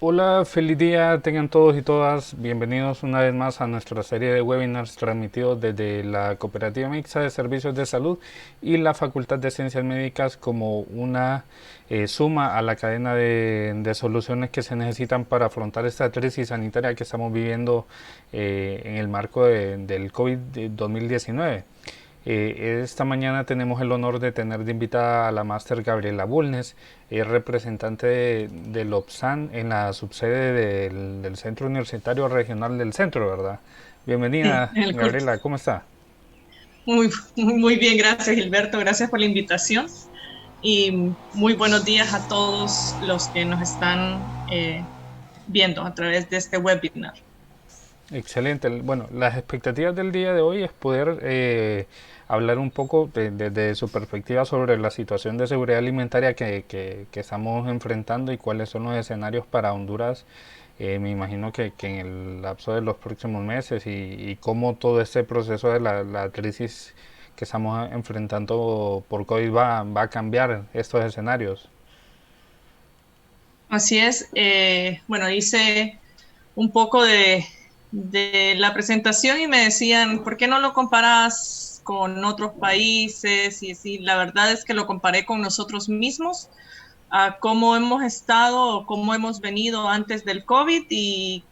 Hola, feliz día tengan todos y todas. Bienvenidos una vez más a nuestra serie de webinars transmitidos desde la Cooperativa Mixta de Servicios de Salud y la Facultad de Ciencias Médicas como una suma a la cadena de soluciones que se necesitan para afrontar esta crisis sanitaria que estamos viviendo en el marco del COVID-2019. Esta mañana tenemos el honor de tener de invitada a la máster Gabriela Bulnes, es representante del OPSAN en la subsede del Centro Universitario Regional del Centro, ¿verdad? Sí, Bienvenida, en el curso. Gabriela, ¿cómo está? Muy bien, gracias Gilberto, gracias por la invitación y muy buenos días a todos los que nos están viendo a través de este webinar. Excelente. Bueno, las expectativas del día de hoy es poder hablar un poco desde su perspectiva sobre la situación de seguridad alimentaria que estamos enfrentando y cuáles son los escenarios para Honduras. Me imagino que en el lapso de los próximos meses y cómo todo este proceso de la crisis que estamos enfrentando por COVID va a cambiar estos escenarios. Así es, bueno, hice un poco de la presentación y me decían, ¿por qué no lo comparas con otros países? Y sí, la verdad es que lo comparé con nosotros mismos, a cómo hemos estado, cómo hemos venido antes del COVID y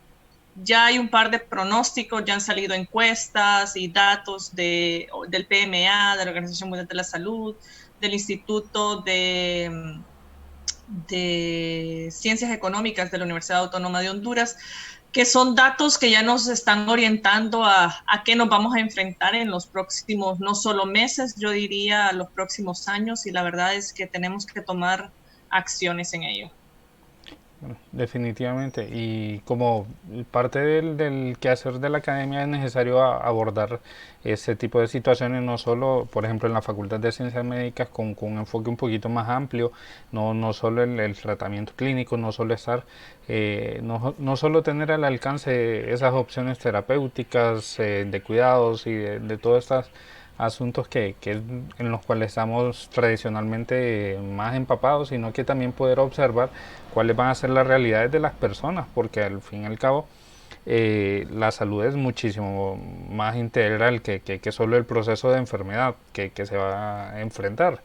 ya hay un par de pronósticos, ya han salido encuestas y datos del PMA, de la Organización Mundial de la Salud, del Instituto de Ciencias Económicas de la Universidad Autónoma de Honduras, que son datos que ya nos están orientando a qué nos vamos a enfrentar en los próximos, no solo meses, yo diría los próximos años, y la verdad es que tenemos que tomar acciones en ello. Bueno, definitivamente. Y como parte del quehacer de la academia es necesario abordar ese tipo de situaciones, no solo, por ejemplo, en la Facultad de Ciencias Médicas con un enfoque un poquito más amplio, no solo el tratamiento clínico, no solo estar, no solo tener al alcance esas opciones terapéuticas, de cuidados y de todas estas asuntos que en los cuales estamos tradicionalmente más empapados, sino que también poder observar cuáles van a ser las realidades de las personas, porque al fin y al cabo la salud es muchísimo más integral que solo el proceso de enfermedad que se va a enfrentar.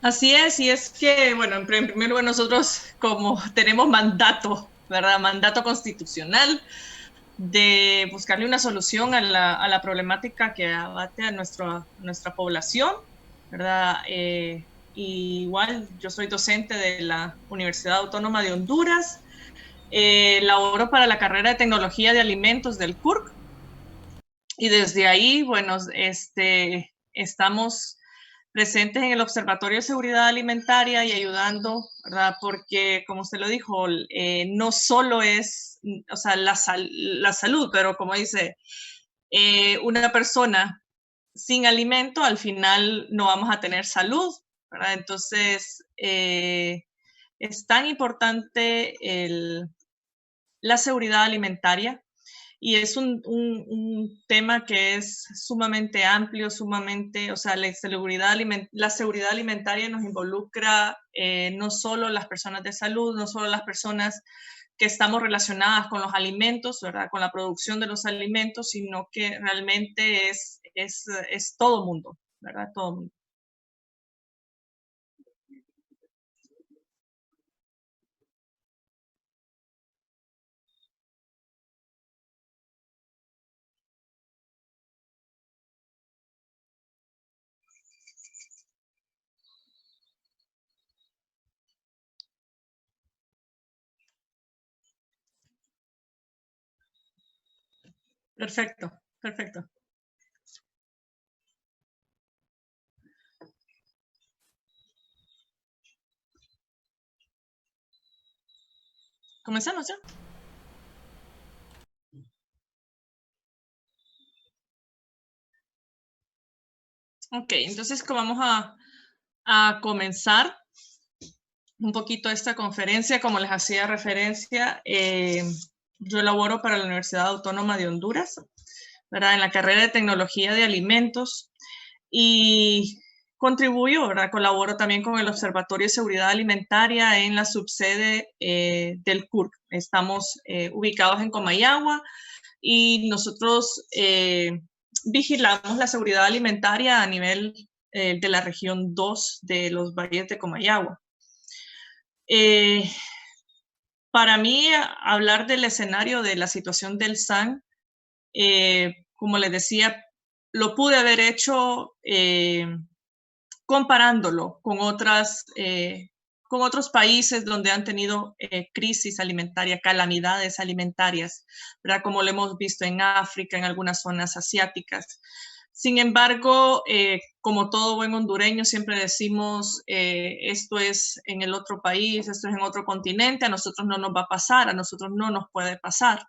Así es, y es que, bueno, en primer lugar nosotros como tenemos mandato, ¿verdad? Mandato constitucional de buscarle una solución a la problemática que abate a nuestra población, ¿verdad? Y igual yo soy docente de la Universidad Autónoma de Honduras, laboro para la carrera de Tecnología de Alimentos del CURC y desde ahí, bueno, estamos presentes en el Observatorio de Seguridad Alimentaria y ayudando, ¿verdad? Porque, como usted lo dijo, no solo es, o sea, la salud, pero como dice, una persona sin alimento, al final no vamos a tener salud, ¿verdad? Entonces, es tan importante la seguridad alimentaria y es un tema que es sumamente amplio, sumamente, o sea, la seguridad alimentaria nos involucra no solo las personas de salud, no solo las personas que estamos relacionadas con los alimentos, ¿verdad? Con la producción de los alimentos, sino que realmente es todo mundo, ¿verdad? Todo mundo. Perfecto, perfecto. ¿Comenzamos ya? Ok, entonces vamos a comenzar un poquito esta conferencia, como les hacía referencia, yo laboro para la Universidad Autónoma de Honduras, ¿verdad? En la carrera de Tecnología de Alimentos y contribuyo, ¿verdad? Colaboro también con el Observatorio de Seguridad Alimentaria en la subsede del CURC. Estamos ubicados en Comayagua y nosotros vigilamos la seguridad alimentaria a nivel de la región 2 de los valles de Comayagua. Para mí, hablar del escenario de la situación del SAN, como les decía, lo pude haber hecho comparándolo con otros países donde han tenido crisis alimentaria, calamidades alimentarias, ¿verdad? Como lo hemos visto en África, en algunas zonas asiáticas. Sin embargo, como todo buen hondureño, siempre decimos, esto es en el otro país, esto es en otro continente, a nosotros no nos va a pasar, a nosotros no nos puede pasar.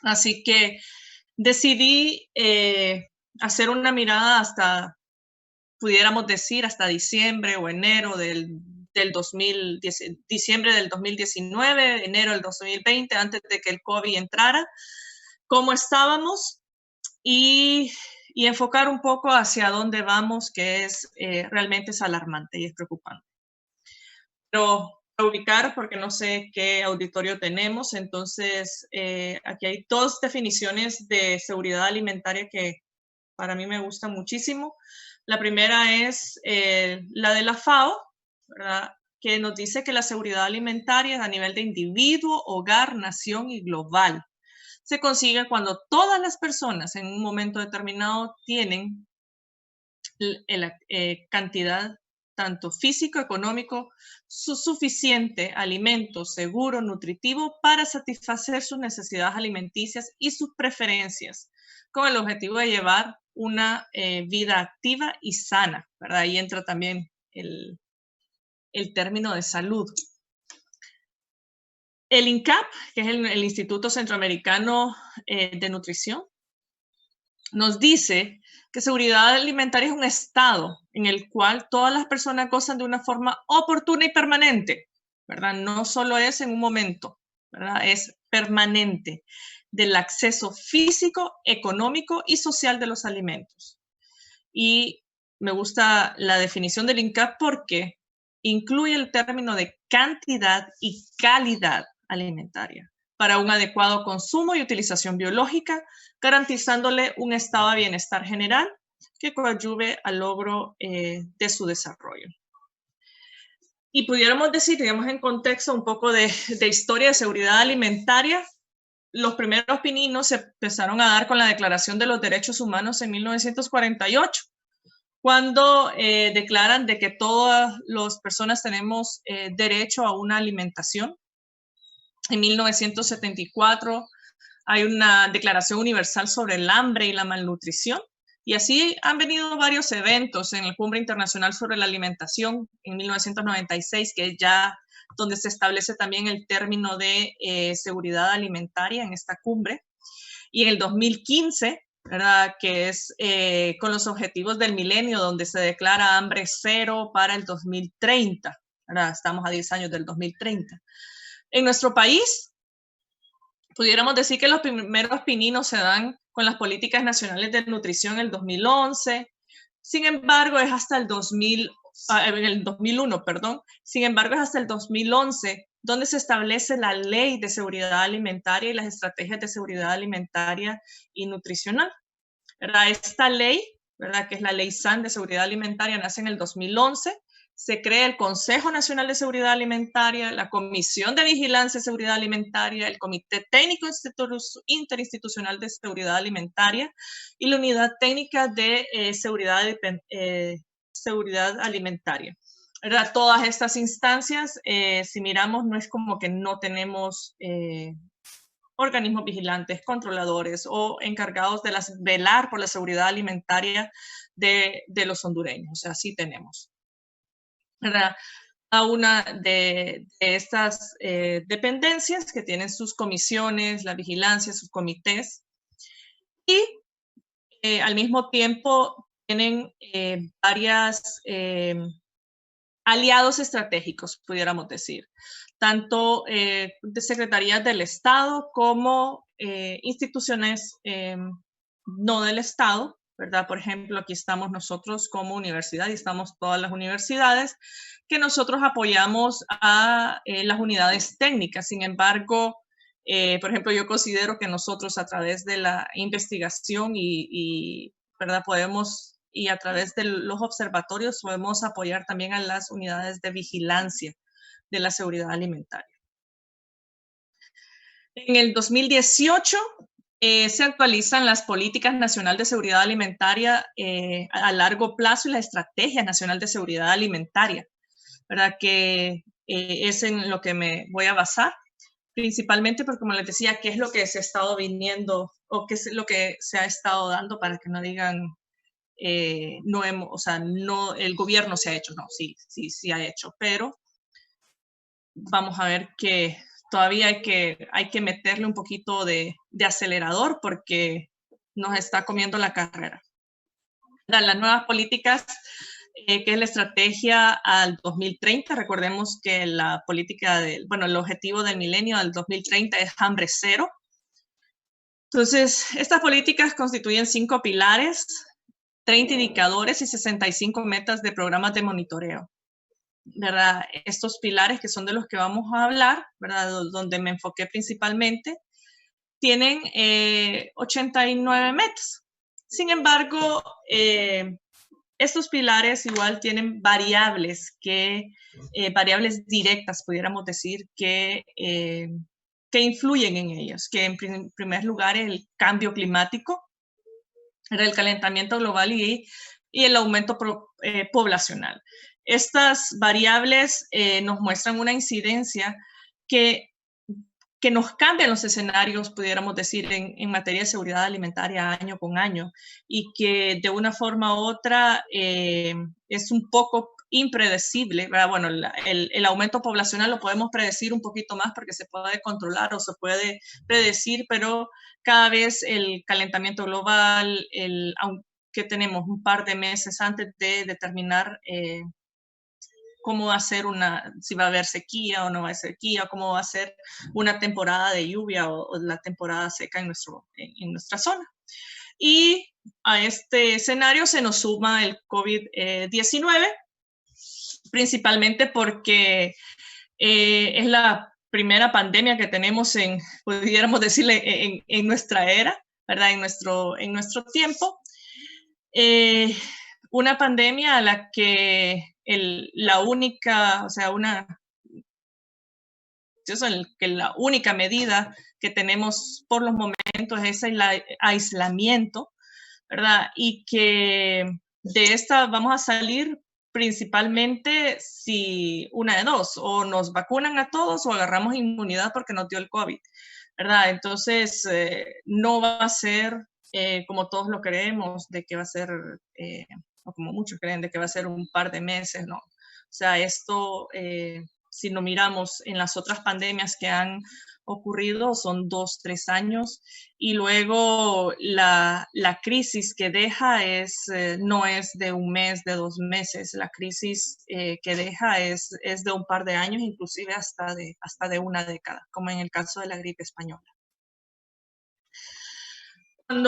Así que decidí hacer una mirada hasta, pudiéramos decir, hasta diciembre o enero diciembre del 2019, enero del 2020, antes de que el COVID entrara, cómo estábamos y enfocar un poco hacia dónde vamos, que es realmente es alarmante y es preocupante. Pero ubicar, porque no sé qué auditorio tenemos, entonces aquí hay dos definiciones de seguridad alimentaria que para mí me gustan muchísimo. La primera es la de la FAO, ¿verdad? Que nos dice que la seguridad alimentaria es a nivel de individuo, hogar, nación y global. Se consigue cuando todas las personas en un momento determinado tienen la cantidad tanto físico, económico, suficiente alimento seguro, nutritivo para satisfacer sus necesidades alimenticias y sus preferencias, con el objetivo de llevar una vida activa y sana, ¿verdad? Ahí entra también el término de salud. El INCAP, que es el Instituto Centroamericano de Nutrición, nos dice que seguridad alimentaria es un estado en el cual todas las personas gozan de una forma oportuna y permanente, ¿verdad? No solo es en un momento, ¿verdad? Es permanente del acceso físico, económico y social de los alimentos. Y me gusta la definición del INCAP porque incluye el término de cantidad y calidad alimentaria para un adecuado consumo y utilización biológica, garantizándole un estado de bienestar general que coadyuve al logro de su desarrollo. Y pudiéramos decir, digamos en contexto un poco de historia de seguridad alimentaria, los primeros pininos se empezaron a dar con la Declaración de los Derechos Humanos en 1948, cuando declaran de que todas las personas tenemos derecho a una alimentación. En 1974 hay una Declaración Universal sobre el Hambre y la Malnutrición, y así han venido varios eventos en la Cumbre Internacional sobre la Alimentación en 1996, que es ya donde se establece también el término de seguridad alimentaria en esta cumbre, y en el 2015, ¿verdad? Que es con los objetivos del milenio, donde se declara hambre cero para el 2030, ¿verdad? Estamos a 10 años del 2030. En nuestro país, pudiéramos decir que los primeros pininos se dan con las políticas nacionales de nutrición en el 2011. Sin embargo, es hasta el 2001, perdón. Sin embargo, es hasta el 2011 donde se establece la Ley de Seguridad Alimentaria y las estrategias de seguridad alimentaria y nutricional, ¿verdad? Esta ley, ¿verdad? Que es la Ley SAN de Seguridad Alimentaria, nace en el 2011. Se crea el Consejo Nacional de Seguridad Alimentaria, la Comisión de Vigilancia de Seguridad Alimentaria, el Comité Técnico Interinstitucional de Seguridad Alimentaria y la Unidad Técnica de Seguridad Alimentaria. ¿Verdad? Todas estas instancias, si miramos, no es como que no tenemos organismos vigilantes, controladores o encargados de velar por la seguridad alimentaria de los hondureños. O sea, sí tenemos. ¿Verdad? A una de estas dependencias que tienen sus comisiones, la vigilancia, sus comités, y al mismo tiempo tienen varias aliados estratégicos, pudiéramos decir, tanto de secretarías del Estado como instituciones no del Estado, ¿verdad? Por ejemplo, aquí estamos nosotros como universidad y estamos todas las universidades que nosotros apoyamos a las unidades técnicas. Sin embargo, por ejemplo, yo considero que nosotros a través de la investigación ¿verdad? Podemos, y a través de los observatorios, podemos apoyar también a las unidades de vigilancia de la seguridad alimentaria. En el 2018 se actualizan las políticas nacional de seguridad alimentaria a largo plazo y la estrategia nacional de seguridad alimentaria, ¿verdad? Que es en lo que me voy a basar, principalmente porque, como les decía, qué es lo que se ha estado viniendo o qué es lo que se ha estado dando para que no digan, no hemos, o sea, no, el gobierno se ha hecho, no, sí ha hecho, pero vamos a ver que todavía hay que meterle un poquito de acelerador porque nos está comiendo la carrera. Las nuevas políticas, que es la estrategia al 2030. Recordemos que la política el objetivo del milenio del 2030 es hambre cero. Entonces, estas políticas constituyen 5 pilares, 30 indicadores y 65 metas de programas de monitoreo, ¿verdad? Estos pilares que son de los que vamos a hablar, ¿verdad? Donde me enfoqué principalmente, tienen 89 metas. Sin embargo, estos pilares igual tienen variables variables directas, pudiéramos decir, que influyen en ellos, que en primer lugar el cambio climático, el calentamiento global y el aumento poblacional. Estas variables nos muestran una incidencia que nos cambian los escenarios, pudiéramos decir, en materia de seguridad alimentaria año con año, y que de una forma u otra es un poco impredecible, ¿verdad? Bueno, el aumento poblacional lo podemos predecir un poquito más porque se puede controlar o se puede predecir, pero cada vez el calentamiento global, aunque tenemos un par de meses antes de determinar cómo va a ser si va a haber sequía o no va a haber sequía, cómo va a ser una temporada de lluvia o la temporada seca en nuestra zona. Y a este escenario se nos suma el COVID-19, principalmente porque es la primera pandemia que tenemos pudiéramos decirle, en nuestra era, ¿verdad? En nuestro tiempo. Una pandemia a la que la única medida que tenemos por los momentos es el aislamiento, ¿verdad? Y que de esta vamos a salir principalmente si una de dos, o nos vacunan a todos o agarramos inmunidad porque nos dio el COVID, ¿verdad? Entonces, no va a ser como todos lo creemos, de que va a ser, o como muchos creen, de que va a ser un par de meses, ¿no? O sea, esto, si lo miramos en las otras pandemias que han ocurrido, son 2, 3 años, y luego la crisis que deja no es de un mes, de 2 meses, la crisis que deja es de un par de años, inclusive hasta de una década, como en el caso de la gripe española. Con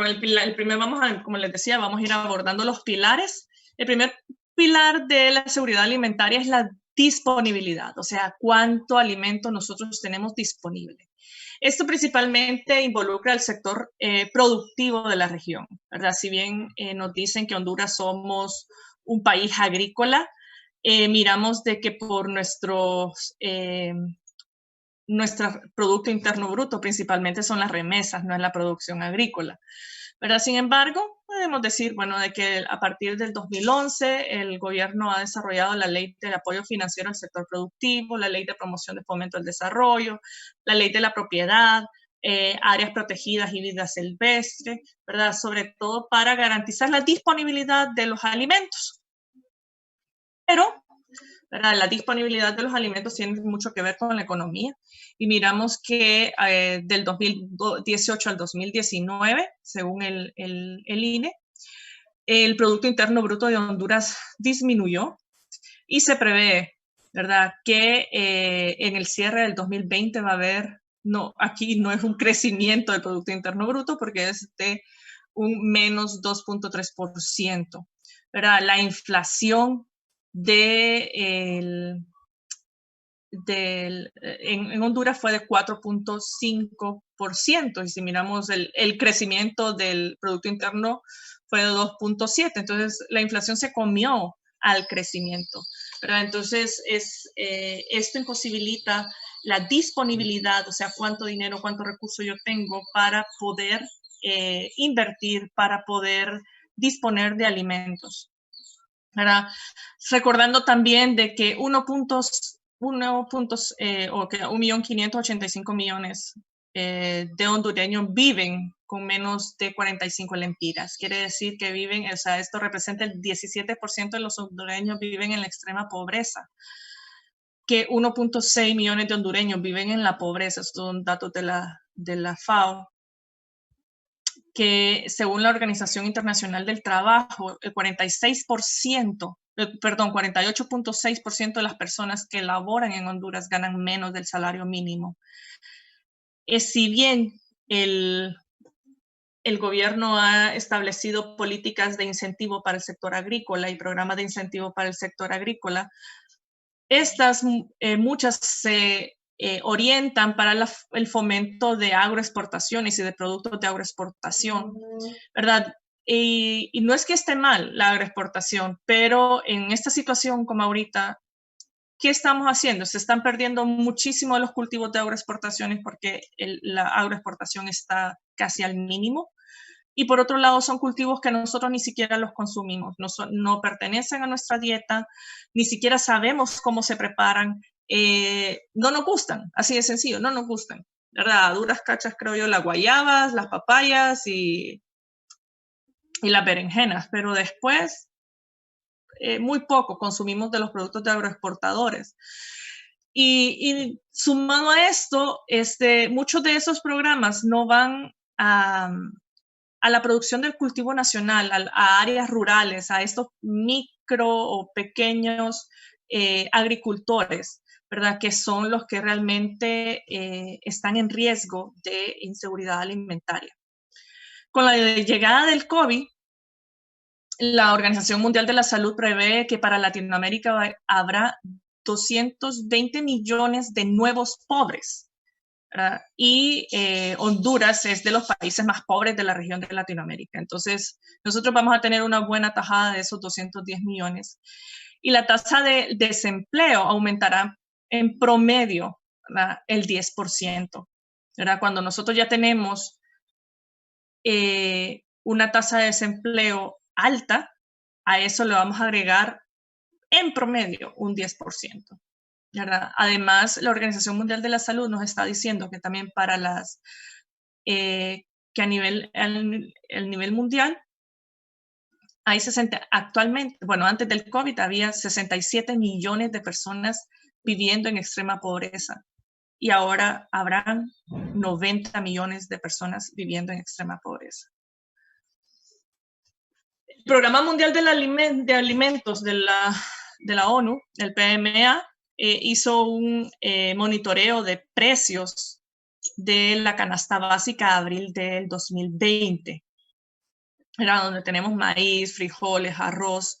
el primer como les decía, vamos a ir abordando los pilares. El primer pilar de la seguridad alimentaria es la disponibilidad, o sea, cuánto alimento nosotros tenemos disponible. Esto principalmente involucra al sector productivo de la región, ¿verdad? Si bien nos dicen que Honduras somos un país agrícola, miramos de que por nuestro Producto Interno Bruto principalmente son las remesas, no es la producción agrícola, ¿verdad? Sin embargo, podemos decir, bueno, de que a partir del 2011 el gobierno ha desarrollado la Ley de Apoyo Financiero al Sector Productivo, la Ley de Promoción de Fomento al Desarrollo, la Ley de la Propiedad, áreas protegidas y vida silvestre, ¿verdad? Sobre todo para garantizar la disponibilidad de los alimentos. Pero, ¿verdad? La disponibilidad de los alimentos tiene mucho que ver con la economía, y miramos que del 2018 al 2019, según el INE, el Producto Interno Bruto de Honduras disminuyó, y se prevé, ¿verdad?, que en el cierre del 2020 va a haber, aquí no es un crecimiento del Producto Interno Bruto porque es de un menos 2.3%. ¿Verdad? La inflación en Honduras fue de 4.5%, y si miramos el crecimiento del Producto Interno fue de 2.7%, entonces la inflación se comió al crecimiento, ¿verdad? Entonces esto imposibilita la disponibilidad, o sea, cuánto dinero, cuánto recurso yo tengo para poder invertir, para poder disponer de alimentos, ¿verdad? Recordando también de que 1.585.000.000 de hondureños viven con menos de 45 lempiras. Quiere decir que viven, o sea, esto representa el 17% de los hondureños viven en la extrema pobreza, que 1.6 millones de hondureños viven en la pobreza. Estos son datos de la FAO, que según la Organización Internacional del Trabajo, el 48.6% de las personas que laboran en Honduras ganan menos del salario mínimo. Si bien el gobierno ha establecido políticas de incentivo para el sector agrícola y programas de incentivo para el sector agrícola, estas muchas se orientan para el fomento de agroexportaciones y de productos de agroexportación, ¿verdad? Y no es que esté mal la agroexportación, pero en esta situación como ahorita, ¿qué estamos haciendo? Se están perdiendo muchísimo de los cultivos de agroexportaciones porque la agroexportación está casi al mínimo. Y por otro lado, son cultivos que nosotros ni siquiera los consumimos, no pertenecen a nuestra dieta, ni siquiera sabemos cómo se preparan, no nos gustan, así de sencillo, no nos gustan, ¿verdad? A duras cachas, creo yo, las guayabas, las papayas y las berenjenas, pero después muy poco consumimos de los productos de agroexportadores. Y sumado a esto, muchos de esos programas no van a la producción del cultivo nacional, a áreas rurales, a estos micro o pequeños agricultores, ¿verdad? Que son los que realmente están en riesgo de inseguridad alimentaria. Con la llegada del COVID, la Organización Mundial de la Salud prevé que para Latinoamérica habrá 220 millones de nuevos pobres. Y Honduras es de los países más pobres de la región de Latinoamérica. Entonces, nosotros vamos a tener una buena tajada de esos 210 millones. Y la tasa de desempleo aumentará en promedio, ¿verdad?, el 10%. ¿Verdad? Cuando nosotros ya tenemos una tasa de desempleo alta, a eso le vamos a agregar en promedio un 10%. ¿Verdad? Además, la Organización Mundial de la Salud nos está diciendo que también para que a nivel mundial hay actualmente, bueno, antes del COVID había 67 millones de personas viviendo en extrema pobreza y ahora habrán 90 millones de personas viviendo en extrema pobreza. El Programa Mundial de Alimentos de la ONU, el PMA, hizo un monitoreo de precios de la canasta básica de abril del 2020. Era donde tenemos maíz, frijoles, arroz,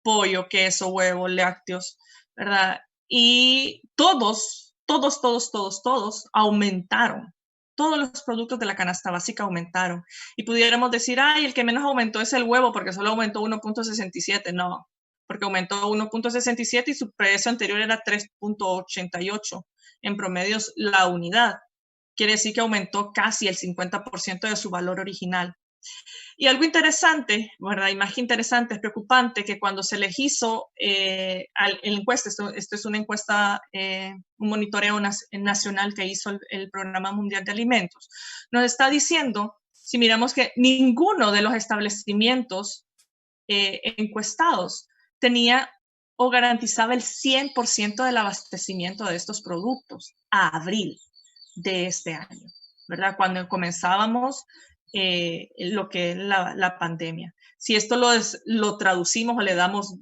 pollo, queso, huevo, lácteos, ¿verdad? Y todos aumentaron. Todos los productos de la canasta básica aumentaron. Y pudiéramos decir, ay, el que menos aumentó es el huevo porque solo aumentó 1.67. No, porque aumentó 1.67 y su precio anterior era 3.88. En promedio la unidad. Quiere decir que aumentó casi el 50% de su valor original. Y algo interesante, ¿verdad? Y más que interesante, es preocupante que cuando se les hizo la encuesta, esto es una encuesta, un monitoreo nacional que hizo el Programa Mundial de Alimentos, nos está diciendo, si miramos que ninguno de los establecimientos encuestados tenía o garantizaba el 100% del abastecimiento de estos productos a abril de este año, ¿verdad? Cuando comenzábamos lo que es la pandemia. Si esto lo traducimos o le damos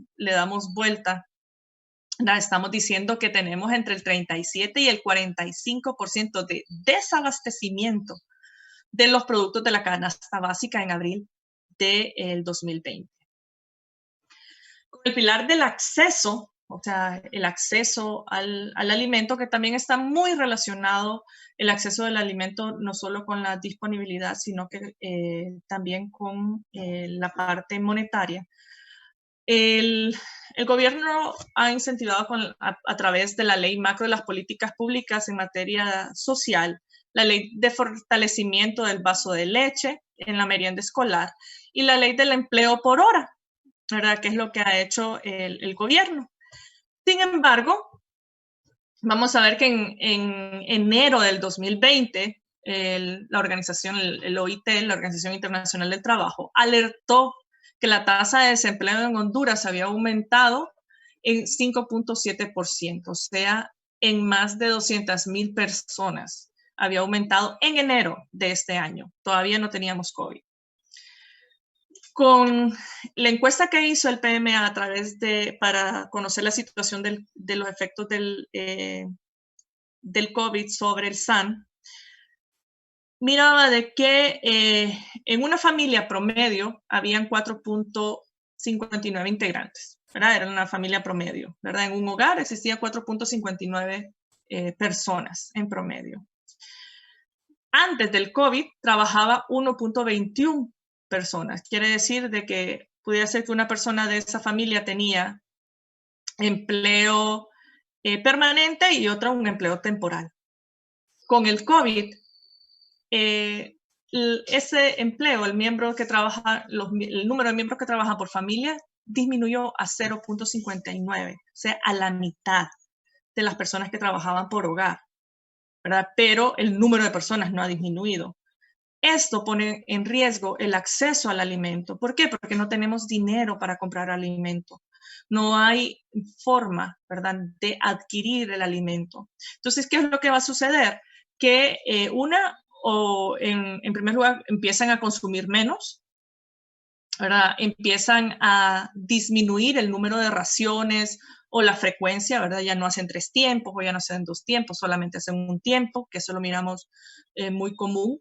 vuelta, estamos diciendo que tenemos entre el 37 y el 45% de desabastecimiento de los productos de la canasta básica en abril del 2020. Con el pilar del acceso, o sea, el acceso al alimento, que también está muy relacionado, el acceso al alimento no solo con la disponibilidad, sino que también con la parte monetaria. El gobierno ha incentivado a través de la ley macro de las políticas públicas en materia social, la ley de fortalecimiento del vaso de leche en la merienda escolar y la ley del empleo por hora, ¿verdad? Que es lo que ha hecho el gobierno. Sin embargo, vamos a ver que en enero del 2020, la organización, el OIT, la Organización Internacional del Trabajo, alertó que la tasa de desempleo en Honduras había aumentado en 5.7%, o sea, en más de 200,000 personas había aumentado en enero de este año. Todavía no teníamos COVID. Con la encuesta que hizo el PMA a través para conocer la situación de los efectos del COVID sobre el SAN, miraba de que en una familia promedio habían 4.59 integrantes, ¿verdad? Era una familia promedio, ¿verdad? En un hogar existían 4.59 personas en promedio. Antes del COVID trabajaba 1.21 personas. Quiere decir de que pudiera ser que una persona de esa familia tenía empleo permanente y otra un empleo temporal. Con el COVID, ese empleo, el número de miembros que trabajan por familia disminuyó a 0.59, o sea, a la mitad de las personas que trabajaban por hogar, ¿verdad? Pero el número de personas no ha disminuido. Esto pone en riesgo el acceso al alimento. ¿Por qué? Porque no tenemos dinero para comprar alimento. No hay forma, ¿verdad?, de adquirir el alimento. Entonces, ¿qué es lo que va a suceder? Que en primer lugar, empiezan a consumir menos, ¿verdad? Empiezan a disminuir el número de raciones o la frecuencia, ¿verdad? Ya no hacen 3 tiempos o ya no hacen 2 tiempos, solamente hacen un tiempo, que eso lo miramos muy común,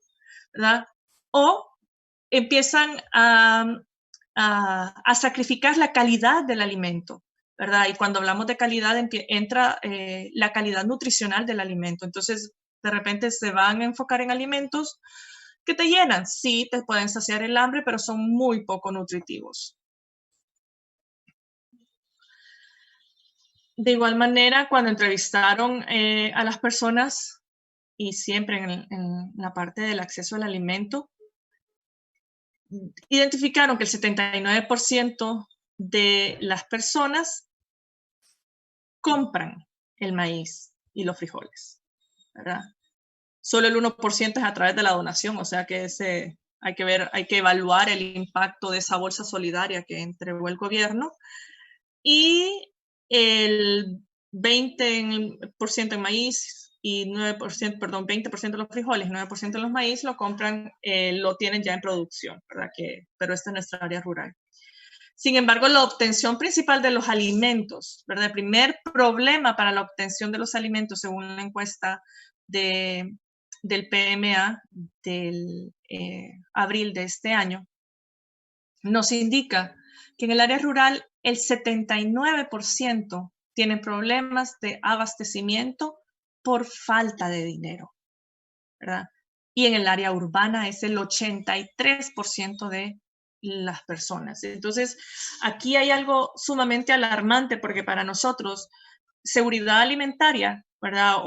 ¿verdad? O empiezan a sacrificar la calidad del alimento, ¿verdad? Y cuando hablamos de calidad entra la calidad nutricional del alimento. Entonces, de repente se van a enfocar en alimentos que te llenan. Sí, te pueden saciar el hambre, pero son muy poco nutritivos. De igual manera, cuando entrevistaron a las personas, y siempre en la parte del acceso al alimento, identificaron que el 79% de las personas compran el maíz y los frijoles, ¿verdad? Solo el 1% es a través de la donación, o sea que hay que evaluar el impacto de esa bolsa solidaria que entregó el gobierno, y el 20% en maíz y 9%, perdón, 20% de los frijoles, 9% de los maíz lo compran, lo tienen ya en producción, ¿verdad? Pero esta es nuestra área rural. Sin embargo, la obtención principal de los alimentos, ¿verdad? El primer problema para la obtención de los alimentos, según la encuesta del PMA del abril de este año, nos indica que en el área rural el 79% tienen problemas de abastecimiento por falta de dinero, ¿verdad? Y en el área urbana es el 83% de las personas. Entonces, aquí hay algo sumamente alarmante porque para nosotros, seguridad alimentaria, ¿verdad?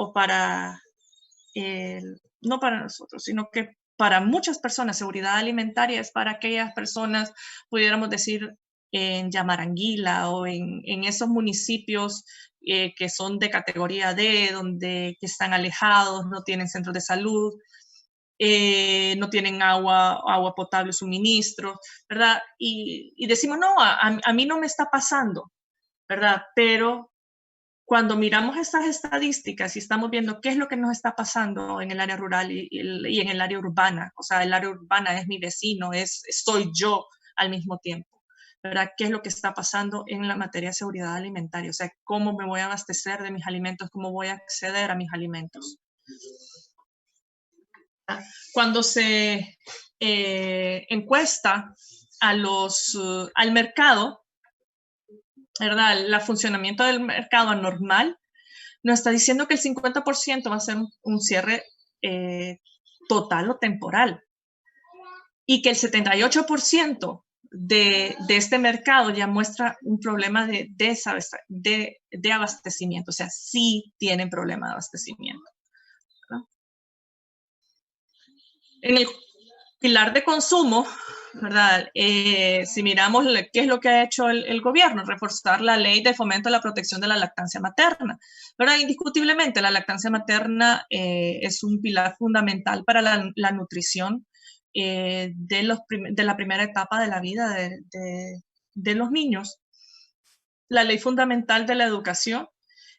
No para nosotros, sino que para muchas personas, seguridad alimentaria es para aquellas personas, pudiéramos decir, en Yamaranguila o en esos municipios que son de categoría D, que están alejados, no tienen centros de salud, no tienen agua potable, suministro, ¿verdad? Y decimos, no, a mí no me está pasando, ¿verdad? Pero cuando miramos estas estadísticas y estamos viendo qué es lo que nos está pasando en el área rural y en el área urbana, o sea, el área urbana es mi vecino, soy yo al mismo tiempo, ¿verdad? ¿Qué es lo que está pasando en la materia de seguridad alimentaria? O sea, ¿cómo me voy a abastecer de mis alimentos? ¿Cómo voy a acceder a mis alimentos? Cuando se encuesta al mercado, ¿verdad? El funcionamiento del mercado anormal, nos está diciendo que el 50% va a ser un cierre total o temporal y que el 78% de este mercado ya muestra un problema de abastecimiento, o sea, sí tienen problema de abastecimiento, ¿verdad? En el pilar de consumo, ¿verdad? Si miramos qué es lo que ha hecho el gobierno, reforzar la ley de fomento a la protección de la lactancia materna, ¿verdad? Indiscutiblemente, la lactancia materna es un pilar fundamental para la nutrición de la primera etapa de la vida de los niños. La ley fundamental de la educación,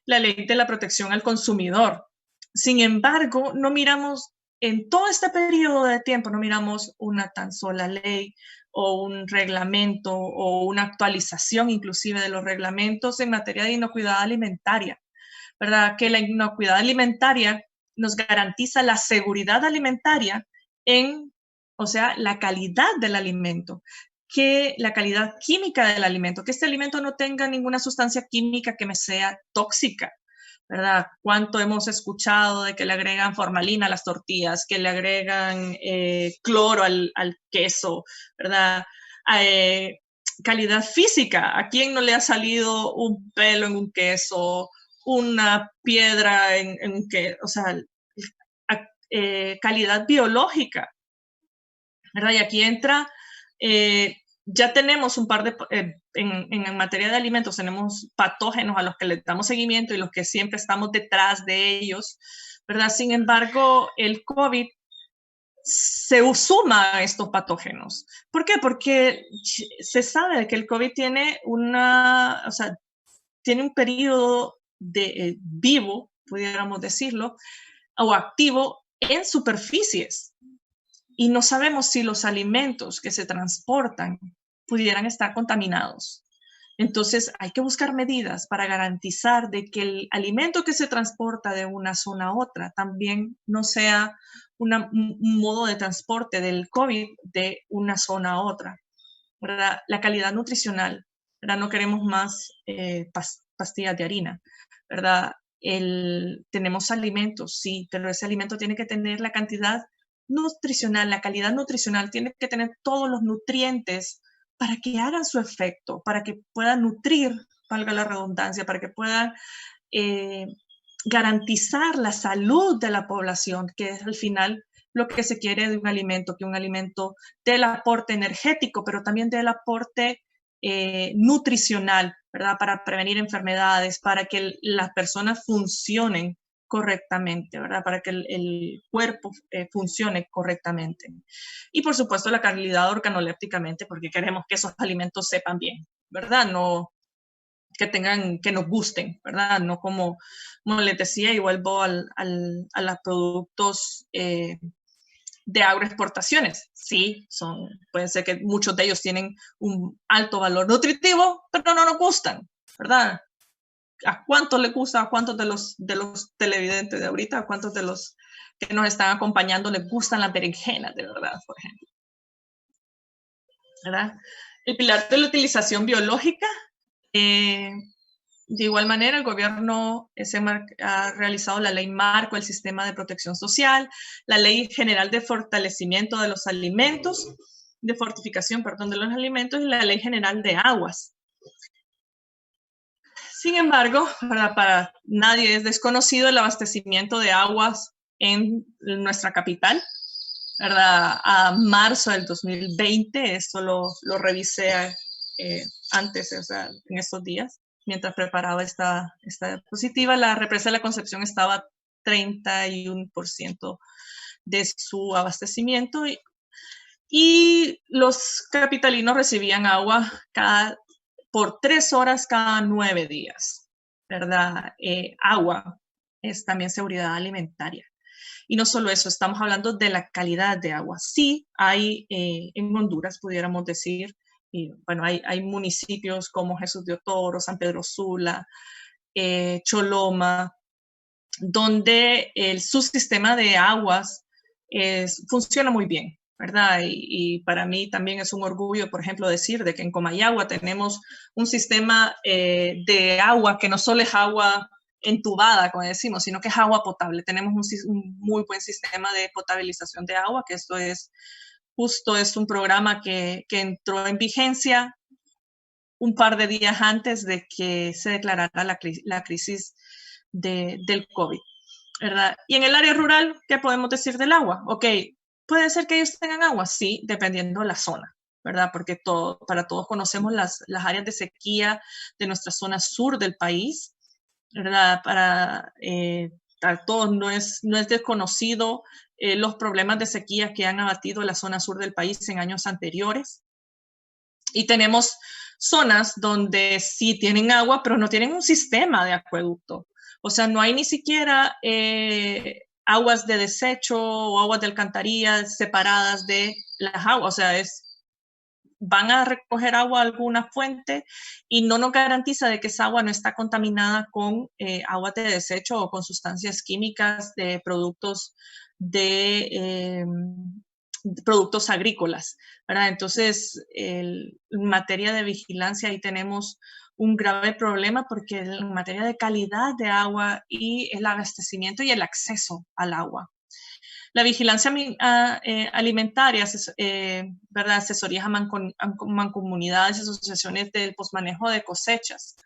la ley de la protección al consumidor. Sin embargo, no miramos en todo este periodo de tiempo, no miramos una tan sola ley o un reglamento o una actualización inclusive de los reglamentos en materia de inocuidad alimentaria, ¿verdad? Que la inocuidad alimentaria nos garantiza la seguridad alimentaria o sea, la calidad del alimento, que la calidad química del alimento, que este alimento no tenga ninguna sustancia química que me sea tóxica, ¿verdad? ¿Cuánto hemos escuchado de que le agregan formalina a las tortillas, que le agregan cloro al queso, ¿verdad? Calidad física, ¿a quién no le ha salido un pelo en un queso, una piedra en un queso? O sea, calidad biológica, ¿verdad? Y aquí entra, ya tenemos un par de, en materia de alimentos, tenemos patógenos a los que le damos seguimiento y los que siempre estamos detrás de ellos, ¿verdad? Sin embargo, el COVID se suma a estos patógenos. ¿Por qué? Porque se sabe que el COVID tiene o sea, tiene un periodo de vivo, pudiéramos decirlo, o activo en superficies. Y no sabemos si los alimentos que se transportan pudieran estar contaminados. Entonces hay que buscar medidas para garantizar de que el alimento que se transporta de una zona a otra también no sea un modo de transporte del COVID de una zona a otra, ¿verdad? La calidad nutricional, ¿verdad? No queremos más pastillas de harina, ¿verdad? Tenemos alimentos, sí, pero ese alimento tiene que tener la cantidad nutricional, la calidad nutricional, tiene que tener todos los nutrientes para que hagan su efecto, para que puedan nutrir, valga la redundancia, para que puedan garantizar la salud de la población, que es al final lo que se quiere de un alimento, que un alimento dé el aporte energético, pero también dé el aporte nutricional, ¿verdad? Para prevenir enfermedades, para que las personas funcionen correctamente, ¿verdad? Para que el cuerpo funcione correctamente. Y por supuesto la calidad organolépticamente, porque queremos que esos alimentos sepan bien, ¿verdad? No que nos gusten, ¿verdad? No como les decía, y vuelvo a los productos de agroexportaciones. Sí, pueden ser que muchos de ellos tienen un alto valor nutritivo, pero no nos gustan, ¿verdad? ¿A cuántos les gusta? ¿A cuántos de los televidentes de ahorita? ¿A cuántos de los que nos están acompañando les gustan las berenjenas, de verdad, por ejemplo? ¿Verdad? El pilar de la utilización biológica. De igual manera, el gobierno ha realizado la ley marco del sistema de protección social, la ley general de fortalecimiento de los alimentos, de fortificación, perdón, de los alimentos y la ley general de aguas. Sin embargo, para nadie es desconocido el abastecimiento de aguas en nuestra capital, ¿verdad? A marzo del 2020, esto lo revisé antes, o sea, en estos días, mientras preparaba esta diapositiva, la represa de la Concepción estaba 31% de su abastecimiento y los capitalinos recibían agua por 3 horas cada 9 días, ¿verdad? Agua es también seguridad alimentaria. Y no solo eso, estamos hablando de la calidad de agua. Sí, hay en Honduras, pudiéramos decir, y, bueno, hay municipios como Jesús de Otoro, San Pedro Sula, Choloma, donde su sistema de aguas funciona muy bien, ¿verdad? Y para mí también es un orgullo, por ejemplo, decir de que en Comayagua tenemos un sistema de agua que no solo es agua entubada, como decimos, sino que es agua potable. Tenemos un muy buen sistema de potabilización de agua, que esto es justo, es un programa que entró en vigencia un par de días antes de que se declarara la crisis del COVID, ¿verdad? Y en el área rural, ¿qué podemos decir del agua? Ok, puede ser que ellos tengan agua, sí, dependiendo de la zona, ¿verdad? Porque para todos conocemos las áreas de sequía de nuestra zona sur del país, ¿verdad? Para todos no es desconocido los problemas de sequía que han abatido la zona sur del país en años anteriores. Y tenemos zonas donde sí tienen agua, pero no tienen un sistema de acueducto. O sea, no hay ni siquiera aguas de desecho o aguas de alcantarilla separadas de las aguas. O sea, van a recoger agua a alguna fuente y no nos garantiza de que esa agua no está contaminada con aguas de desecho o con sustancias químicas de productos agrícolas, ¿verdad? Entonces, en materia de vigilancia ahí tenemos un grave problema porque en materia de calidad de agua y el abastecimiento y el acceso al agua. La vigilancia alimentaria, ¿verdad? Asesorías a mancomunidades y asociaciones del posmanejo de cosechas.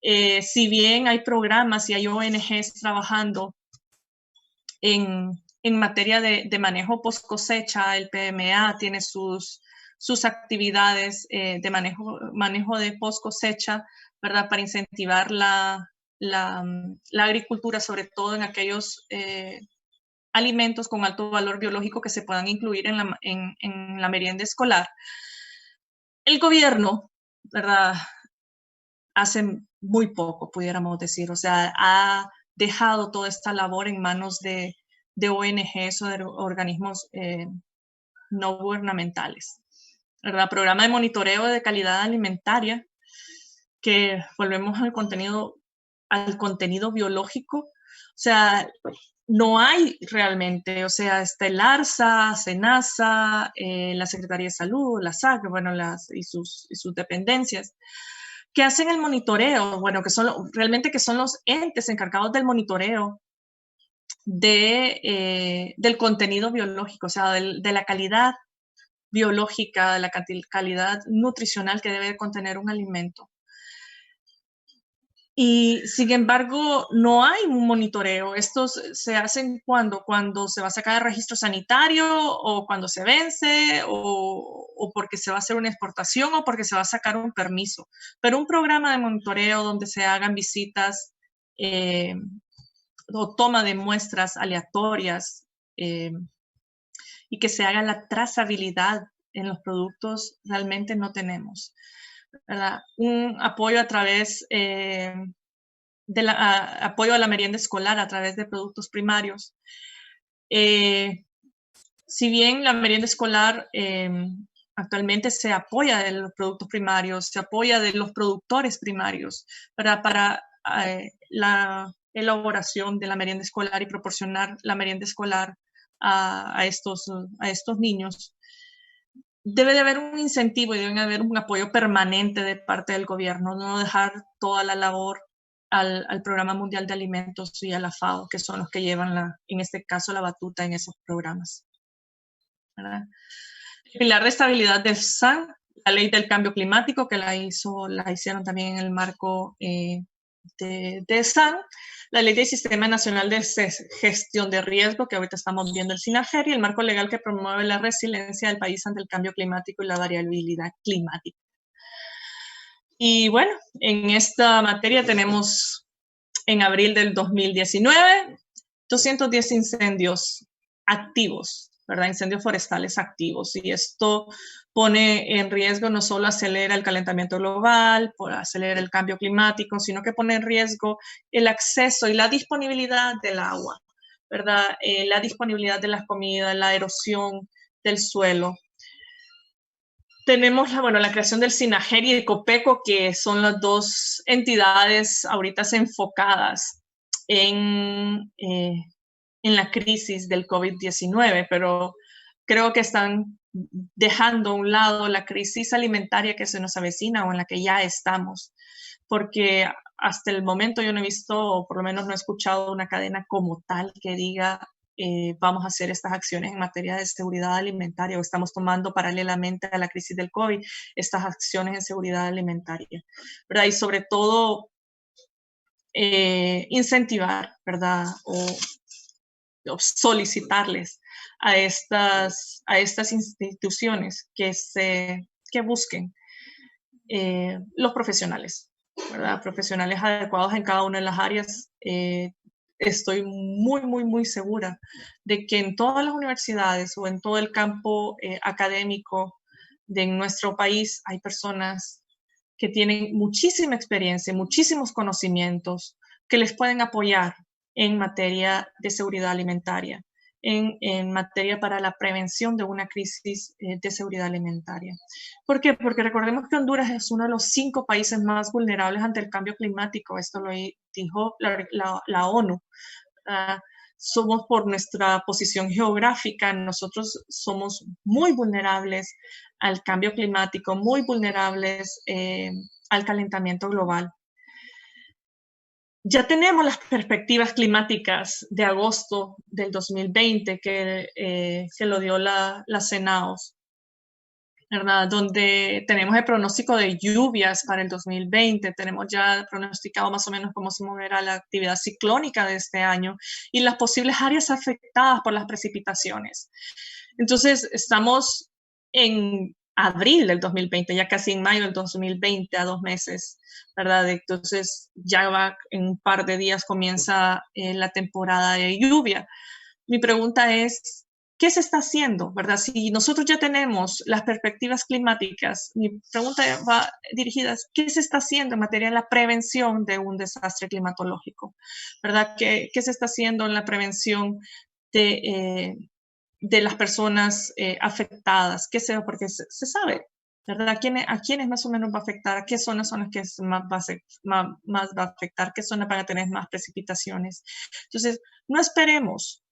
Si bien hay programas y hay ONGs trabajando en materia de manejo post cosecha, el PMA tiene sus actividades de manejo de post cosecha, ¿verdad? Para incentivar la agricultura, sobre todo en aquellos alimentos con alto valor biológico que se puedan incluir en la merienda escolar. El gobierno, ¿verdad? Hace muy poco, pudiéramos decir, o sea, ha dejado toda esta labor en manos de ONGs o de organismos no gubernamentales, ¿verdad? Programa de monitoreo de calidad alimentaria, que volvemos al contenido biológico, o sea, no hay realmente, o sea, está el ARSA, SENASA, la Secretaría de Salud, la SAC, bueno, y sus dependencias, que hacen el monitoreo, bueno, realmente que son los entes encargados del monitoreo del contenido biológico, o sea, de la calidad biológica, de la calidad nutricional que debe contener un alimento. Y sin embargo, no hay un monitoreo. Estos se hacen cuando se va a sacar el registro sanitario o cuando se vence o porque se va a hacer una exportación o porque se va a sacar un permiso. Pero un programa de monitoreo donde se hagan visitas o toma de muestras aleatorias y que se haga la trazabilidad en los productos, realmente no tenemos, ¿verdad? Un apoyo a través apoyo a la merienda escolar a través de productos primarios. Si bien la merienda escolar actualmente se apoya de los productos primarios, se apoya de los productores primarios para la elaboración de la merienda escolar y proporcionar la merienda escolar a estos niños, debe de haber un incentivo y debe haber un apoyo permanente de parte del gobierno, no dejar toda la labor al Programa Mundial de Alimentos y a la FAO, que son los que llevan, en este caso, la batuta en esos programas, ¿verdad? El pilar de estabilidad del SAN, la ley del cambio climático, que la hicieron también en el marco de SAN, la ley del Sistema Nacional de Gestión de Riesgo, que ahorita estamos viendo el SINAGER, y el marco legal que promueve la resiliencia del país ante el cambio climático y la variabilidad climática. Y bueno, en esta materia tenemos en abril del 2019 210 incendios activos, ¿verdad? Incendios forestales activos. Y esto pone en riesgo, no solo acelera el calentamiento global, acelera el cambio climático, sino que pone en riesgo el acceso y la disponibilidad del agua, ¿verdad? La disponibilidad de las comidas, la erosión del suelo. Tenemos la creación del SINAGER y el COPECO, que son las dos entidades ahorita enfocadas en la crisis del COVID-19, pero creo que están dejando a un lado la crisis alimentaria que se nos avecina o en la que ya estamos, porque hasta el momento yo no he visto, o por lo menos no he escuchado una cadena como tal que diga vamos a hacer estas acciones en materia de seguridad alimentaria o estamos tomando paralelamente a la crisis del COVID estas acciones en seguridad alimentaria, ¿verdad? Y sobre todo incentivar, ¿verdad? O solicitarles a estas instituciones que busquen los profesionales, ¿verdad? Profesionales adecuados en cada una de las áreas. Estoy muy, muy, muy segura de que en todas las universidades o en todo el campo académico de nuestro país hay personas que tienen muchísima experiencia, muchísimos conocimientos que les pueden apoyar en materia de seguridad alimentaria, en materia para la prevención de una crisis de seguridad alimentaria. ¿Por qué? Porque recordemos que Honduras es uno de los 5 países más vulnerables ante el cambio climático. Esto lo dijo la ONU. Uh, somos por nuestra posición geográfica, nosotros somos muy vulnerables al cambio climático, muy vulnerables al calentamiento global. Ya tenemos las perspectivas climáticas de agosto del 2020 que lo dio la CENAOS, ¿verdad? Donde tenemos el pronóstico de lluvias para el 2020, tenemos ya pronosticado más o menos cómo se moverá la actividad ciclónica de este año y las posibles áreas afectadas por las precipitaciones. Entonces, estamos en abril del 2020, ya casi en mayo del 2020, a 2 meses, ¿verdad? Entonces, ya va en un par de días comienza la temporada de lluvia. Mi pregunta es, ¿qué se está haciendo, verdad? Si nosotros ya tenemos las perspectivas climáticas, mi pregunta va dirigida a ¿qué se está haciendo en materia de la prevención de un desastre climatológico, verdad? ¿Qué se está haciendo en la prevención de las personas afectadas? ¿Qué se, porque se sabe, ¿verdad? ¿A quiénes más o menos va a afectar? ¿A qué zonas son las que más va a afectar? ¿Qué zonas van a tener más precipitaciones? Entonces, no esperemos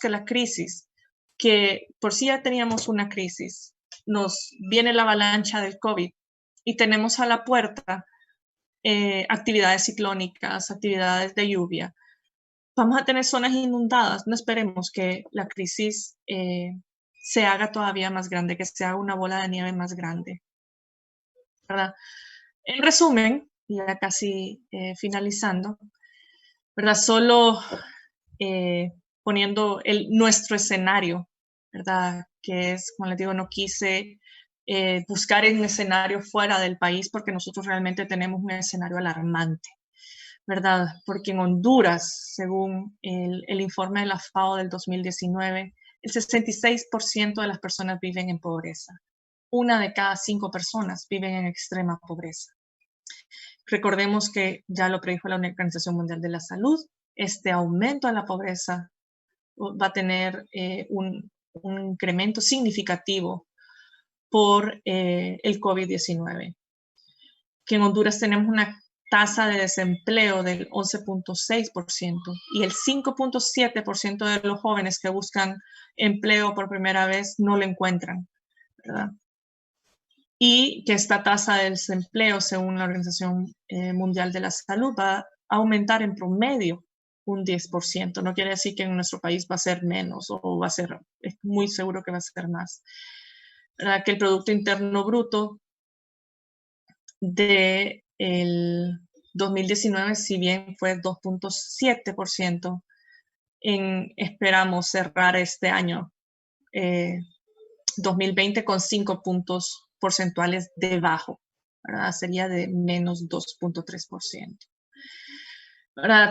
que la crisis, que por sí ya teníamos una crisis, nos viene la avalancha del COVID y tenemos a la puerta actividades ciclónicas, actividades de lluvia. Vamos a tener zonas inundadas. No esperemos que la crisis se haga todavía más grande, que se haga una bola de nieve más grande, ¿verdad? En resumen, ya casi finalizando, ¿verdad? Solo poniendo nuestro escenario, ¿verdad? Que es, como les digo, no quise buscar un escenario fuera del país porque nosotros realmente tenemos un escenario alarmante, ¿verdad? Porque en Honduras, según el informe de la FAO del 2019, el 66% de las personas viven en pobreza. 1 de cada 5 personas viven en extrema pobreza. Recordemos que ya lo predijo la Organización Mundial de la Salud, este aumento de la pobreza va a tener un incremento significativo por el COVID-19. Que en Honduras tenemos una tasa de desempleo del 11.6% y el 5.7% de los jóvenes que buscan empleo por primera vez no lo encuentran, ¿verdad? Y que esta tasa de desempleo, según la Organización Mundial de la Salud, va a aumentar en promedio un 10%. No quiere decir que en nuestro país va a ser menos o va a ser, es muy seguro que va a ser más. ¿Verdad? Que el Producto Interno Bruto del 2019, si bien fue 2.7%, esperamos cerrar este año 2020 con 5 puntos porcentuales debajo, ¿verdad? Sería de menos 2.3%.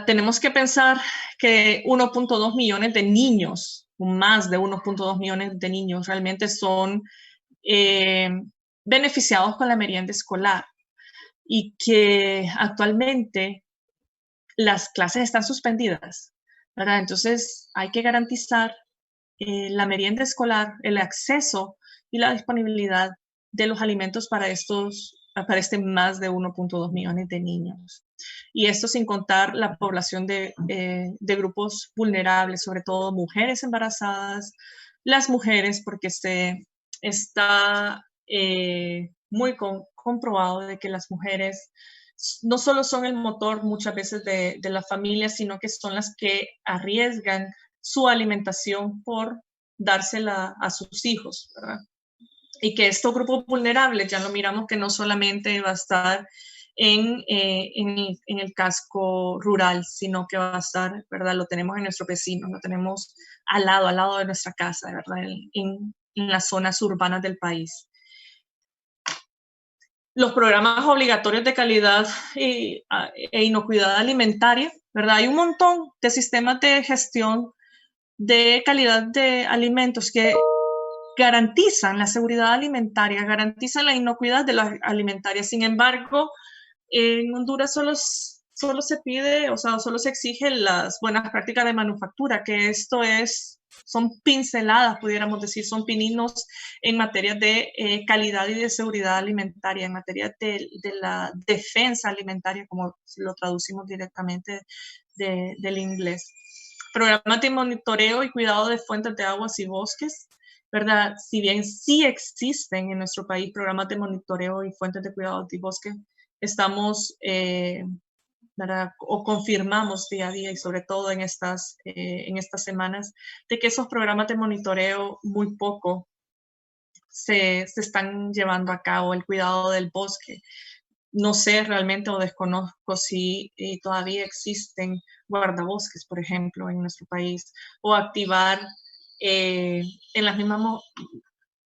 Tenemos que pensar que 1.2 millones de niños, más de 1.2 millones de niños realmente son beneficiados con la merienda escolar y que actualmente las clases están suspendidas, ¿verdad? Entonces hay que garantizar la merienda escolar, el acceso y la disponibilidad de los alimentos para este más de 1.2 millones de niños. Y esto sin contar la población de grupos vulnerables, sobre todo mujeres embarazadas, las mujeres, porque se está muy comprobado de que las mujeres no solo son el motor muchas veces de la familia, sino que son las que arriesgan su alimentación por dársela a sus hijos, ¿verdad? Y que estos grupos vulnerables, ya lo miramos que no solamente va a estar en el casco rural, sino que va a estar, ¿verdad? Lo tenemos en nuestros vecinos, lo tenemos al lado de nuestra casa, ¿verdad? En las zonas urbanas del país. Los programas obligatorios de calidad e inocuidad alimentaria, ¿verdad? Hay un montón de sistemas de gestión de calidad de alimentos que garantizan la seguridad alimentaria, garantizan la inocuidad de la alimentaria. Sin embargo, en Honduras solo se pide, o sea, solo se exigen las buenas prácticas de manufactura, que esto son pinceladas, pudiéramos decir, son pininos en materia de calidad y de seguridad alimentaria, en materia de la defensa alimentaria, como lo traducimos directamente del inglés. Programas de monitoreo y cuidado de fuentes de aguas y bosques, ¿verdad? Si bien sí existen en nuestro país programas de monitoreo y fuentes de cuidado de bosques, estamos, ¿verdad? O confirmamos día a día y sobre todo en estas semanas, de que esos programas de monitoreo muy poco se están llevando a cabo, el cuidado del bosque. No sé realmente o desconozco si todavía existen guardabosques, por ejemplo, en nuestro país, o activar en las mismas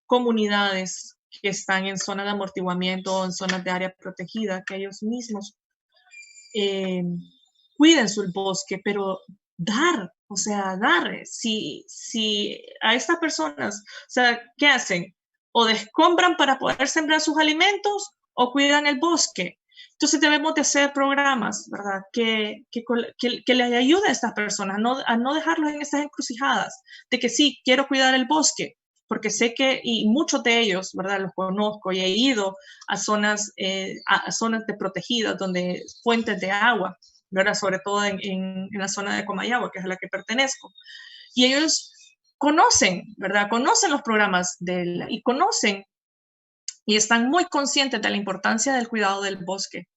comunidades que están en zonas de amortiguamiento o en zonas de área protegida, que ellos mismos cuiden su bosque, pero dar, o sea, dar, si a estas personas, o sea, ¿qué hacen? O descombran para poder sembrar sus alimentos o cuidan el bosque. Entonces debemos de hacer programas, ¿verdad? Que les ayude a estas personas a no dejarlos en estas encrucijadas, de que sí, quiero cuidar el bosque, porque sé que, y muchos de ellos, ¿verdad? Los conozco y he ido a zonas de protegidas, donde fuentes de agua, ¿verdad? Sobre todo en la zona de Comayagua, que es a la que pertenezco. Y ellos conocen, ¿verdad? Conocen los programas y conocen y están muy conscientes de la importancia del cuidado del bosque.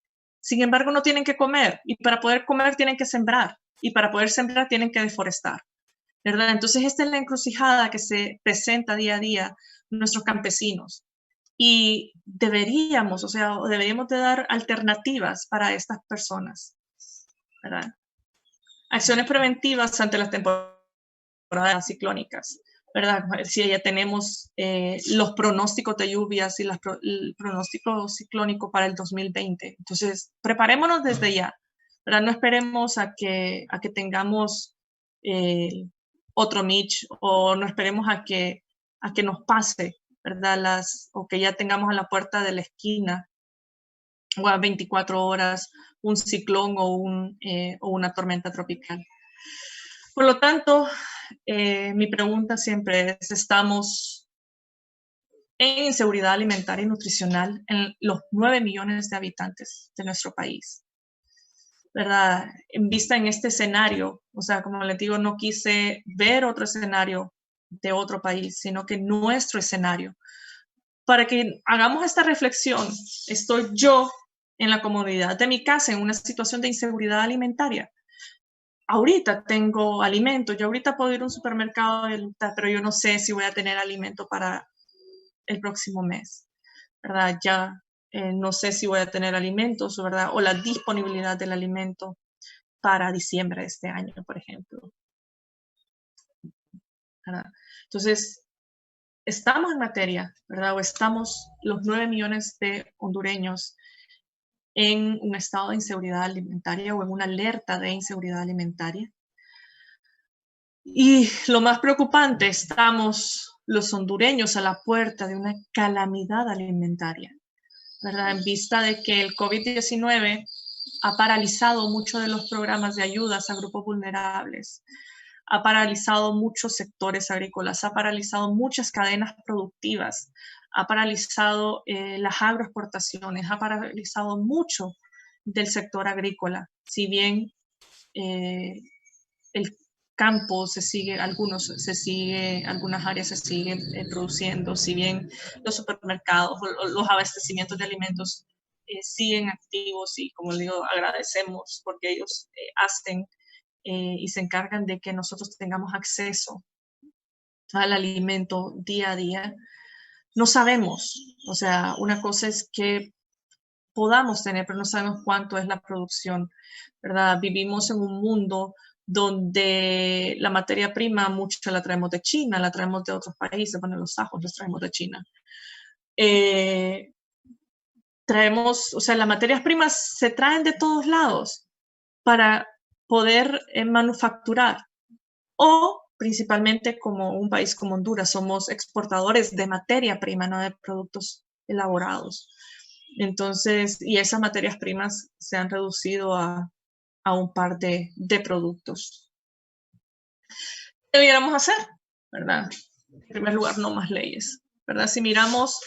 Sin embargo, no tienen que comer y para poder comer tienen que sembrar y para poder sembrar tienen que deforestar, ¿verdad? Entonces, esta es la encrucijada que se presenta día a día nuestros campesinos y deberíamos, o sea, deberíamos de dar alternativas para estas personas, ¿verdad? Acciones preventivas ante las temporadas ciclónicas, ¿verdad? Si ya tenemos los pronósticos de lluvias y el pronóstico ciclónico para el 2020. Entonces, preparémonos desde ya, ¿verdad? No esperemos a que tengamos otro Mitch o no esperemos a que nos pase, ¿verdad? O que ya tengamos a la puerta de la esquina o a 24 horas un ciclón o una tormenta tropical. Por lo tanto, mi pregunta siempre es, ¿estamos en inseguridad alimentaria y nutricional en los 9 millones de habitantes de nuestro país? ¿Verdad? En vista en este escenario, o sea, como les digo, no quise ver otro escenario de otro país, sino que nuestro escenario. Para que hagamos esta reflexión, estoy yo en la comodidad de mi casa en una situación de inseguridad alimentaria. Ahorita tengo alimento, yo ahorita puedo ir a un supermercado, pero yo no sé si voy a tener alimento para el próximo mes, ¿verdad? Ya no sé si voy a tener alimentos, ¿verdad? O la disponibilidad del alimento para diciembre de este año, por ejemplo, ¿verdad? Entonces, estamos en materia, ¿verdad? O estamos los 9 millones de hondureños en un estado de inseguridad alimentaria o en una alerta de inseguridad alimentaria. Y lo más preocupante, estamos los hondureños a la puerta de una calamidad alimentaria, ¿verdad? En vista de que el COVID-19 ha paralizado muchos de los programas de ayudas a grupos vulnerables, ha paralizado muchos sectores agrícolas, ha paralizado muchas cadenas productivas, ha paralizado las agroexportaciones, ha paralizado mucho del sector agrícola. Si bien el campos algunas áreas se siguen produciendo, si bien los supermercados o los abastecimientos de alimentos siguen activos y, como le digo, agradecemos porque ellos hacen y se encargan de que nosotros tengamos acceso al alimento día a día. No sabemos, o sea, una cosa es que podamos tener, pero no sabemos cuánto es la producción, ¿verdad? Vivimos en un mundo donde la materia prima mucha la traemos de China, la traemos de otros países, bueno, los ajos los traemos de China. Traemos, o sea, las materias primas se traen de todos lados para poder manufacturar. O principalmente como un país como Honduras, somos exportadores de materia prima, no de productos elaborados. Entonces, y esas materias primas se han reducido a un par de productos. ¿Qué debiéramos hacer? ¿Verdad? En primer lugar, no más leyes, ¿verdad? Si miramos,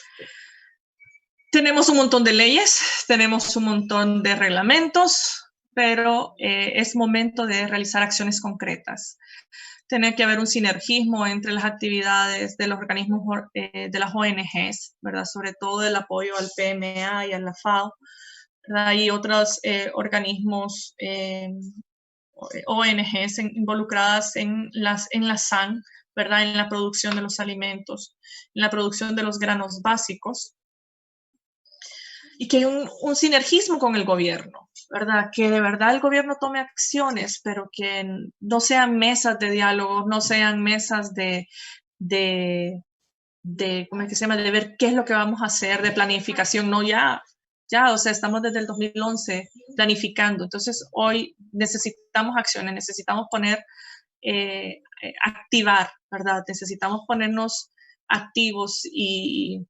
tenemos un montón de leyes, tenemos un montón de reglamentos, pero es momento de realizar acciones concretas. Tiene que haber un sinergismo entre las actividades de los organismos de las ONGs, ¿verdad? Sobre todo el apoyo al PMA y a la FAO, ¿verdad? Y otros organismos, ONGs involucradas en la SAN, ¿verdad? En la producción de los alimentos, en la producción de los granos básicos. Y que hay un sinergismo con el gobierno, ¿verdad? Que de verdad el gobierno tome acciones, pero que no sean mesas de diálogo, no sean mesas ¿cómo es que se llama? De ver qué es lo que vamos a hacer, de planificación, no ya, o sea, estamos desde el 2011 planificando, entonces hoy necesitamos acciones, necesitamos activar, ¿verdad? Necesitamos ponernos activos y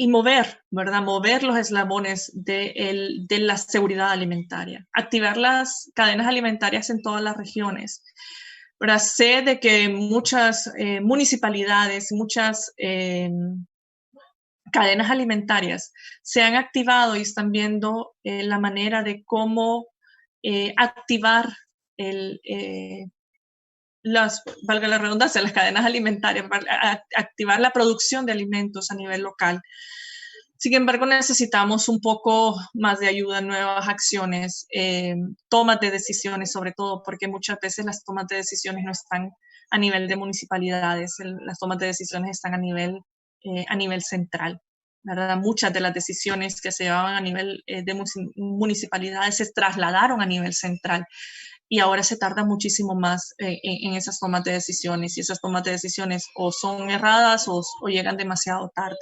mover, ¿verdad? Mover los eslabones de la seguridad alimentaria, activar las cadenas alimentarias en todas las regiones. ¿Verdad? Sé de que muchas municipalidades, muchas cadenas alimentarias se han activado y están viendo la manera de cómo activar valga la redundancia, las cadenas alimentarias, activar la producción de alimentos a nivel local. Sin embargo, necesitamos un poco más de ayuda, nuevas acciones, tomas de decisiones sobre todo, porque muchas veces las tomas de decisiones no están a nivel de municipalidades, las tomas de decisiones están a nivel central, ¿verdad? Muchas de las decisiones que se llevaban a nivel de municipalidades se trasladaron a nivel central y ahora se tarda muchísimo más en esas tomas de decisiones y esas tomas de decisiones o son erradas o llegan demasiado tarde.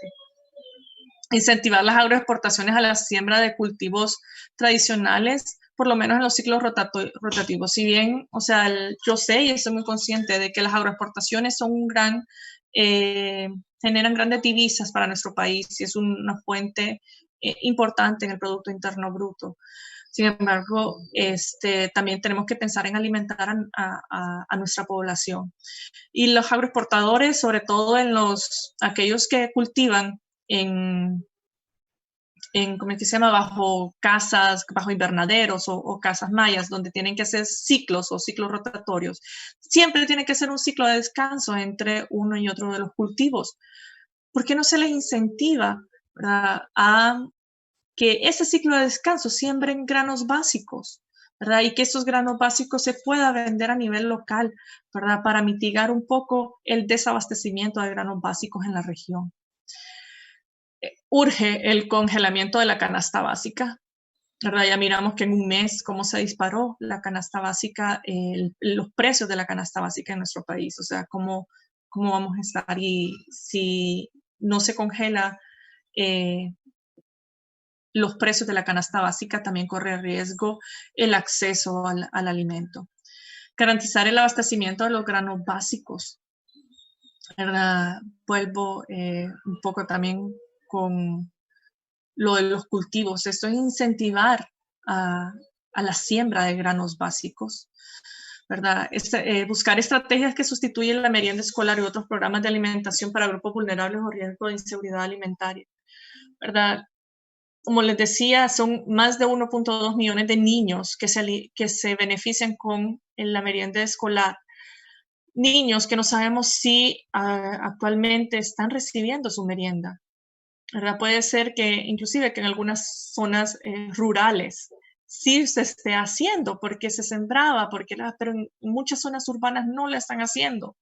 Incentivar las agroexportaciones a la siembra de cultivos tradicionales, por lo menos en los ciclos rotativos. Si bien, o sea, yo sé y estoy muy consciente de que las agroexportaciones son generan grandes divisas para nuestro país y es una fuente importante en el Producto Interno Bruto. Sin embargo, también tenemos que pensar en alimentar a nuestra población. Y los agroexportadores, sobre todo aquellos que cultivan ¿cómo es que se llama? Bajo invernaderos o casas mayas, donde tienen que hacer ciclos o ciclos rotatorios. Siempre tiene que ser un ciclo de descanso entre uno y otro de los cultivos. ¿Por qué no se les incentiva, ¿verdad?, a que ese ciclo de descanso siembren granos básicos, ¿verdad? Y que esos granos básicos se puedan vender a nivel local, ¿verdad? Para mitigar un poco el desabastecimiento de granos básicos en la región. Urge el congelamiento de la canasta básica, ¿verdad? Ya miramos que en un mes cómo se disparó la canasta básica, los precios de la canasta básica en nuestro país, o sea, cómo vamos a estar y si no se congela los precios de la canasta básica, también corre riesgo el acceso al alimento. Garantizar el abastecimiento de los granos básicos, ¿verdad? Vuelvo un poco también con lo de los cultivos. Esto es incentivar a la siembra de granos básicos, ¿verdad? Buscar estrategias que sustituyen la merienda escolar y otros programas de alimentación para grupos vulnerables o riesgo de inseguridad alimentaria, ¿verdad? Como les decía, son más de 1.2 millones de niños que se benefician con en la merienda escolar, niños que no sabemos si actualmente están recibiendo su merienda, ¿verdad? Puede ser que inclusive que en algunas zonas rurales sí se esté haciendo porque se sembraba, pero en muchas zonas urbanas no la están haciendo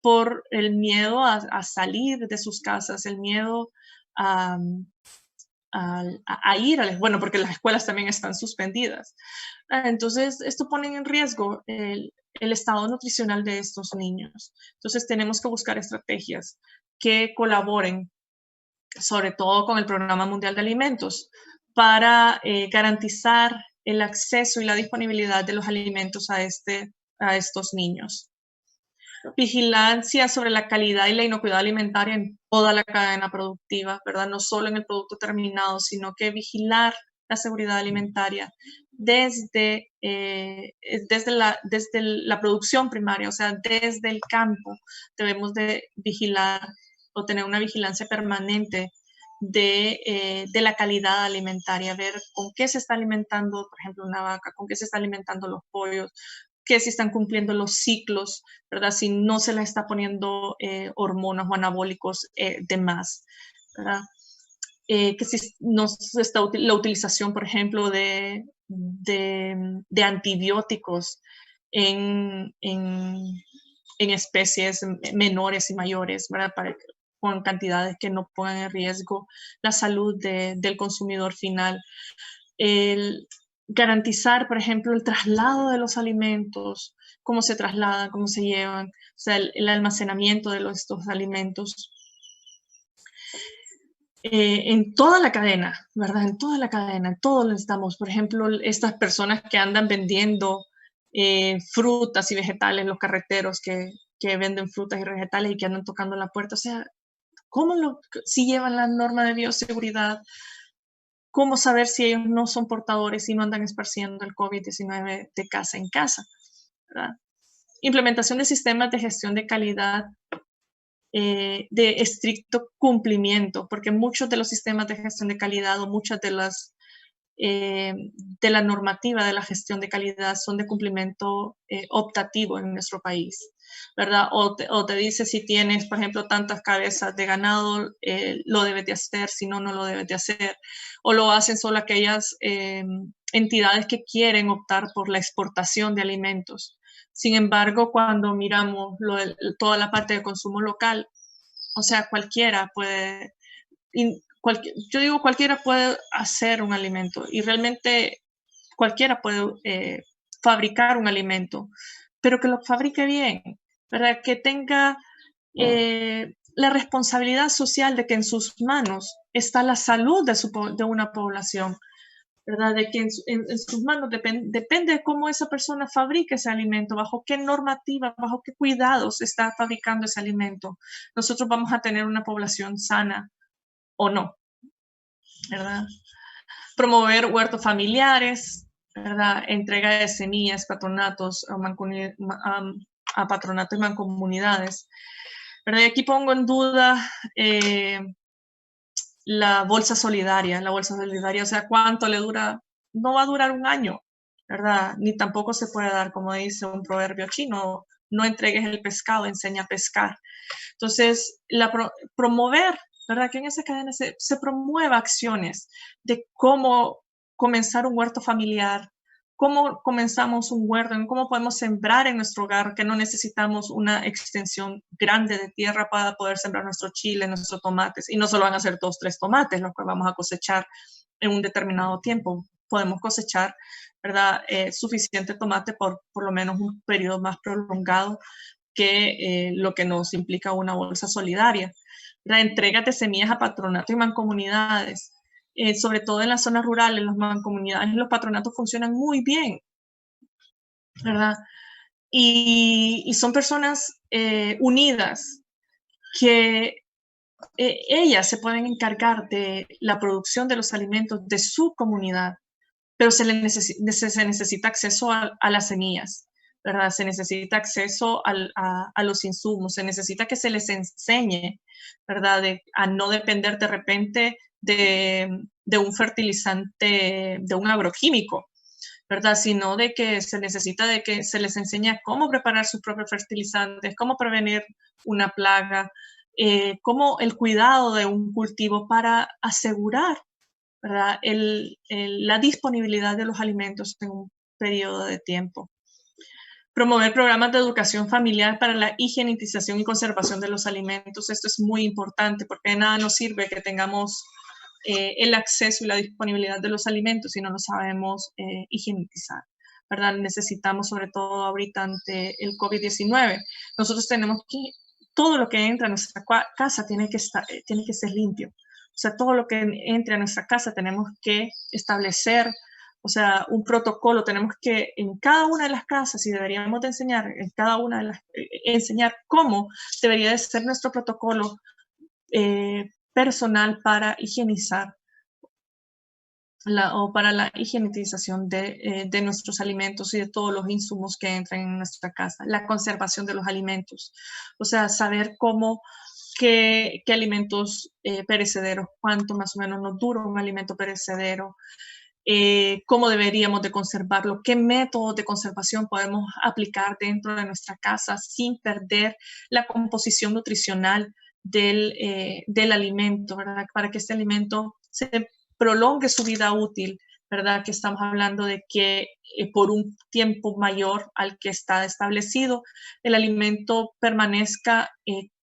por el miedo a salir de sus casas, el miedo a, a ir bueno, porque las escuelas también están suspendidas. Entonces, esto pone en riesgo el estado nutricional de estos niños. Entonces, tenemos que buscar estrategias que colaboren, sobre todo con el Programa Mundial de Alimentos, para garantizar el acceso y la disponibilidad de los alimentos a estos niños. Vigilancia sobre la calidad y la inocuidad alimentaria en toda la cadena productiva, ¿verdad? No solo en el producto terminado, sino que vigilar la seguridad alimentaria desde la producción primaria, o sea, desde el campo. Debemos de vigilar o tener una vigilancia permanente de la calidad alimentaria, ver con qué se está alimentando, por ejemplo, una vaca, con qué se está alimentando los pollos, que si están cumpliendo los ciclos, ¿verdad? Si no se les está poniendo hormonas o anabólicos de más, ¿verdad? Que si no se está la utilización, por ejemplo, de antibióticos en especies menores y mayores, ¿verdad? Con cantidades que no pongan en riesgo la salud del consumidor final. Garantizar, por ejemplo, el traslado de los alimentos, cómo se trasladan, cómo se llevan, o sea, el almacenamiento de estos alimentos. En toda la cadena, ¿verdad? En toda la cadena, en todo lo estamos. Por ejemplo, estas personas que andan vendiendo frutas y vegetales, los carreteros que venden frutas y vegetales y que andan tocando la puerta, o sea, si llevan la norma de bioseguridad? ¿Cómo saber si ellos no son portadores y no andan esparciendo el COVID-19 de casa en casa? ¿Verdad? Implementación de sistemas de gestión de calidad de estricto cumplimiento, porque muchos de los sistemas de gestión de calidad o muchas de la normativa de la gestión de calidad son de cumplimiento optativo en nuestro país, ¿verdad? O te dice si tienes, por ejemplo, tantas cabezas de ganado, lo debes de hacer, si no, no lo debes de hacer. O lo hacen solo aquellas entidades que quieren optar por la exportación de alimentos. Sin embargo, cuando miramos toda la parte de consumo local, o sea, cualquiera puede yo digo cualquiera puede hacer un alimento y realmente cualquiera puede fabricar un alimento, pero que lo fabrique bien, ¿verdad? Que tenga la responsabilidad social de que en sus manos está la salud de una población, ¿verdad? De que en sus manos depende de cómo esa persona fabrique ese alimento, bajo qué normativa, bajo qué cuidados está fabricando ese alimento. Nosotros vamos a tener una población sana o no, ¿verdad? Promover huertos familiares, ¿verdad? Entrega de semillas, patronatos, a patronatos y mancomunidades, ¿verdad? Y aquí pongo en duda la bolsa solidaria, o sea, ¿cuánto le dura? No va a durar un año, ¿verdad? Ni tampoco se puede dar, como dice un proverbio chino, no entregues el pescado, enseña a pescar. Entonces, promover, ¿verdad? Que en esa cadena se promueva acciones de cómo comenzar un huerto familiar, cómo comenzamos un huerto, cómo podemos sembrar en nuestro hogar, que no necesitamos una extensión grande de tierra para poder sembrar nuestro chile, nuestros tomates, y no solo van a ser 2, 3 tomates los que vamos a cosechar en un determinado tiempo. Podemos cosechar, ¿verdad? Suficiente tomate por lo menos un periodo más prolongado que lo que nos implica una bolsa solidaria. La entrega de semillas a patronatos y mancomunidades, sobre todo en las zonas rurales, las mancomunidades y los patronatos funcionan muy bien, ¿verdad? Y son personas unidas que ellas se pueden encargar de la producción de los alimentos de su comunidad, pero se necesita acceso a las semillas, ¿verdad? Se necesita acceso a los insumos, se necesita que se les enseñe, ¿verdad? A no depender de repente de un fertilizante, de un agroquímico, ¿verdad? Sino de que se necesita de que se les enseñe cómo preparar sus propios fertilizantes, cómo prevenir una plaga, cómo el cuidado de un cultivo para asegurar, ¿verdad? La disponibilidad de los alimentos en un periodo de tiempo. Promover programas de educación familiar para la higienización y conservación de los alimentos. Esto es muy importante porque de nada nos sirve que tengamos el acceso y la disponibilidad de los alimentos si no los sabemos higienizar, ¿verdad? Necesitamos, sobre todo ahorita ante el COVID-19, nosotros tenemos que, todo lo que entra a nuestra casa tiene que ser limpio. O sea, todo lo que entre a nuestra casa tenemos que establecer, o sea, un protocolo. Tenemos que en cada una de las casas, y deberíamos de enseñar en cada una de las, enseñar cómo debería de ser nuestro protocolo personal para higienizar o para la higienización de nuestros alimentos y de todos los insumos que entran en nuestra casa. La conservación de los alimentos, o sea, saber qué alimentos perecederos, cuánto más o menos nos dura un alimento perecedero, cómo deberíamos de conservarlo, qué métodos de conservación podemos aplicar dentro de nuestra casa sin perder la composición nutricional del alimento, ¿verdad? Para que este alimento se prolongue su vida útil, ¿verdad? Que estamos hablando de que por un tiempo mayor al que está establecido, el alimento permanezca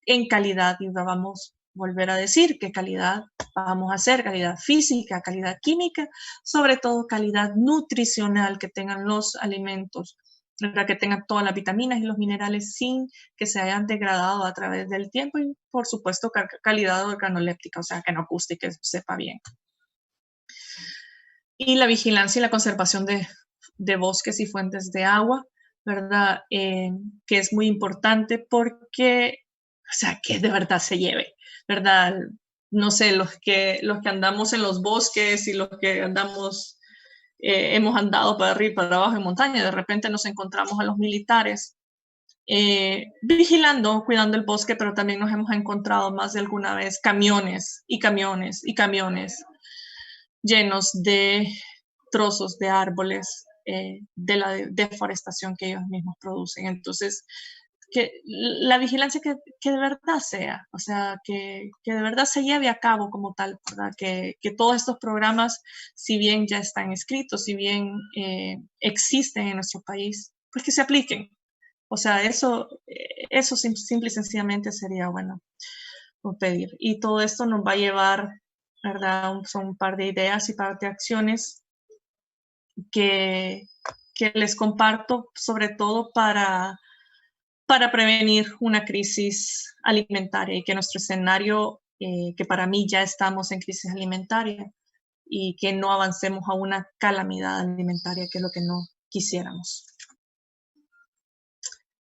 en calidad. Y vamos a volver a decir qué calidad vamos a hacer: calidad física, calidad química, sobre todo calidad nutricional, que tengan los alimentos, para que tengan todas las vitaminas y los minerales sin que se hayan degradado a través del tiempo, y por supuesto calidad organoléptica, o sea, que no guste y que sepa bien. Y la vigilancia y la conservación de bosques y fuentes de agua, ¿verdad? Que es muy importante porque, o sea, que de verdad se lleve, ¿verdad? No sé, los que andamos en los bosques y los que hemos andado para arriba y para abajo en montaña, de repente nos encontramos a los militares vigilando, cuidando el bosque, pero también nos hemos encontrado más de alguna vez camiones y camiones y camiones llenos de trozos de árboles, de la deforestación que ellos mismos producen. Entonces, que la vigilancia que de verdad sea, o sea, que de verdad se lleve a cabo como tal, ¿verdad? Que todos estos programas, si bien ya están escritos, si bien existen en nuestro país, pues que se apliquen. O sea, eso simple y sencillamente sería bueno pedir. Y todo esto nos va a llevar, ¿verdad? Son un par de ideas y par de acciones que les comparto, sobre todo para prevenir una crisis alimentaria, y que nuestro escenario, que para mí ya estamos en crisis alimentaria, y que no avancemos a una calamidad alimentaria, que es lo que no quisiéramos.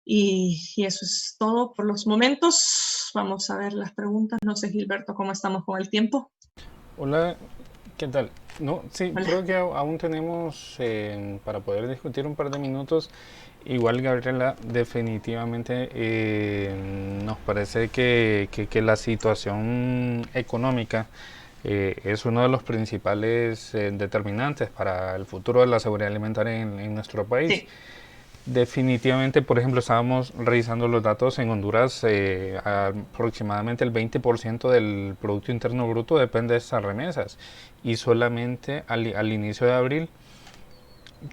Y eso es todo por los momentos. Vamos a ver las preguntas. No sé, Gilberto, cómo estamos con el tiempo. Hola, ¿qué tal? No, sí, Hola. creo que aún tenemos para poder discutir un par de minutos. Igual, Gabriela, definitivamente nos parece que la situación económica es uno de los principales determinantes para el futuro de la seguridad alimentaria en nuestro país. Sí. Definitivamente, por ejemplo, estábamos revisando los datos en Honduras, aproximadamente el 20% del Producto Interno Bruto depende de estas remesas, y solamente al inicio de abril,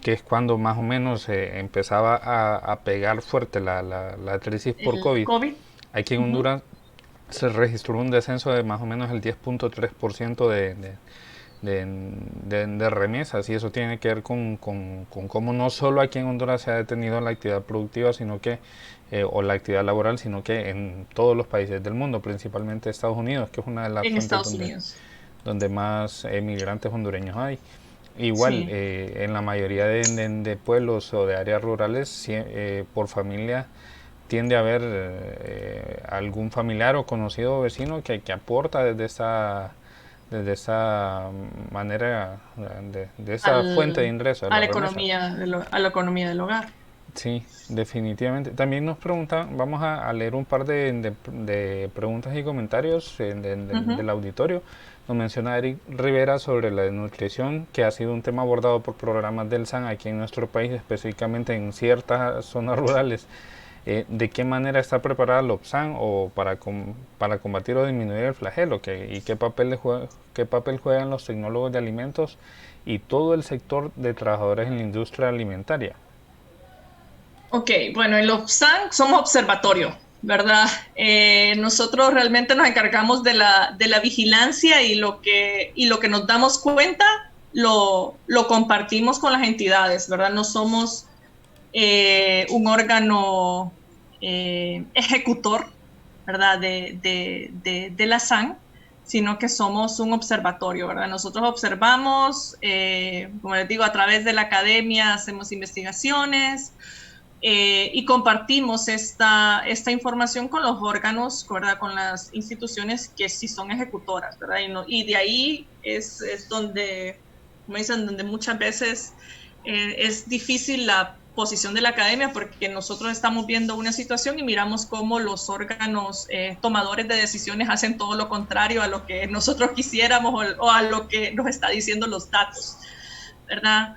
que es cuando más o menos empezaba a pegar fuerte la crisis por El COVID, COVID. aquí en Honduras se registró un descenso de más o menos el 10.3% de remesas, y eso tiene que ver con cómo no solo aquí en Honduras se ha detenido la actividad productiva, sino que o la actividad laboral, sino que en todos los países del mundo, principalmente Estados Unidos, que es una de las En fuentes Estados Unidos. donde más migrantes hondureños hay. Igual, Sí. en la mayoría de pueblos o de áreas rurales, por familia tiende a haber algún familiar o conocido o vecino que aporta desde esa manera, de esa fuente de ingreso, de A las la remesas. economía a la economía del hogar. Sí, definitivamente. También nos preguntan, vamos a leer un par de preguntas y comentarios Ujú. del auditorio. Nos menciona Eric Rivera sobre la desnutrición, que ha sido un tema abordado por programas del SAN aquí en nuestro país, específicamente en ciertas zonas rurales. ¿De qué manera está preparada la OPSAN o para combatir o disminuir el flagelo? ¿Y qué papel juegan los tecnólogos de alimentos y todo el sector de trabajadores en la industria alimentaria? Ok, bueno, en OBSAN somos observatorio, ¿verdad? Nosotros realmente nos encargamos de la vigilancia y lo que nos damos cuenta lo compartimos con las entidades, ¿verdad? No somos un órgano ejecutor, ¿verdad? De la SAN, sino que somos un observatorio, ¿verdad? Nosotros observamos, como les digo, a través de la academia hacemos investigaciones, y compartimos esta información con los órganos, ¿verdad? Con las instituciones que sí son ejecutoras, ¿verdad? Y de ahí es donde, como dicen, donde muchas veces es difícil la posición de la academia porque nosotros estamos viendo una situación y miramos cómo los órganos tomadores de decisiones hacen todo lo contrario a lo que nosotros quisiéramos o a lo que nos está diciendo los datos, ¿verdad?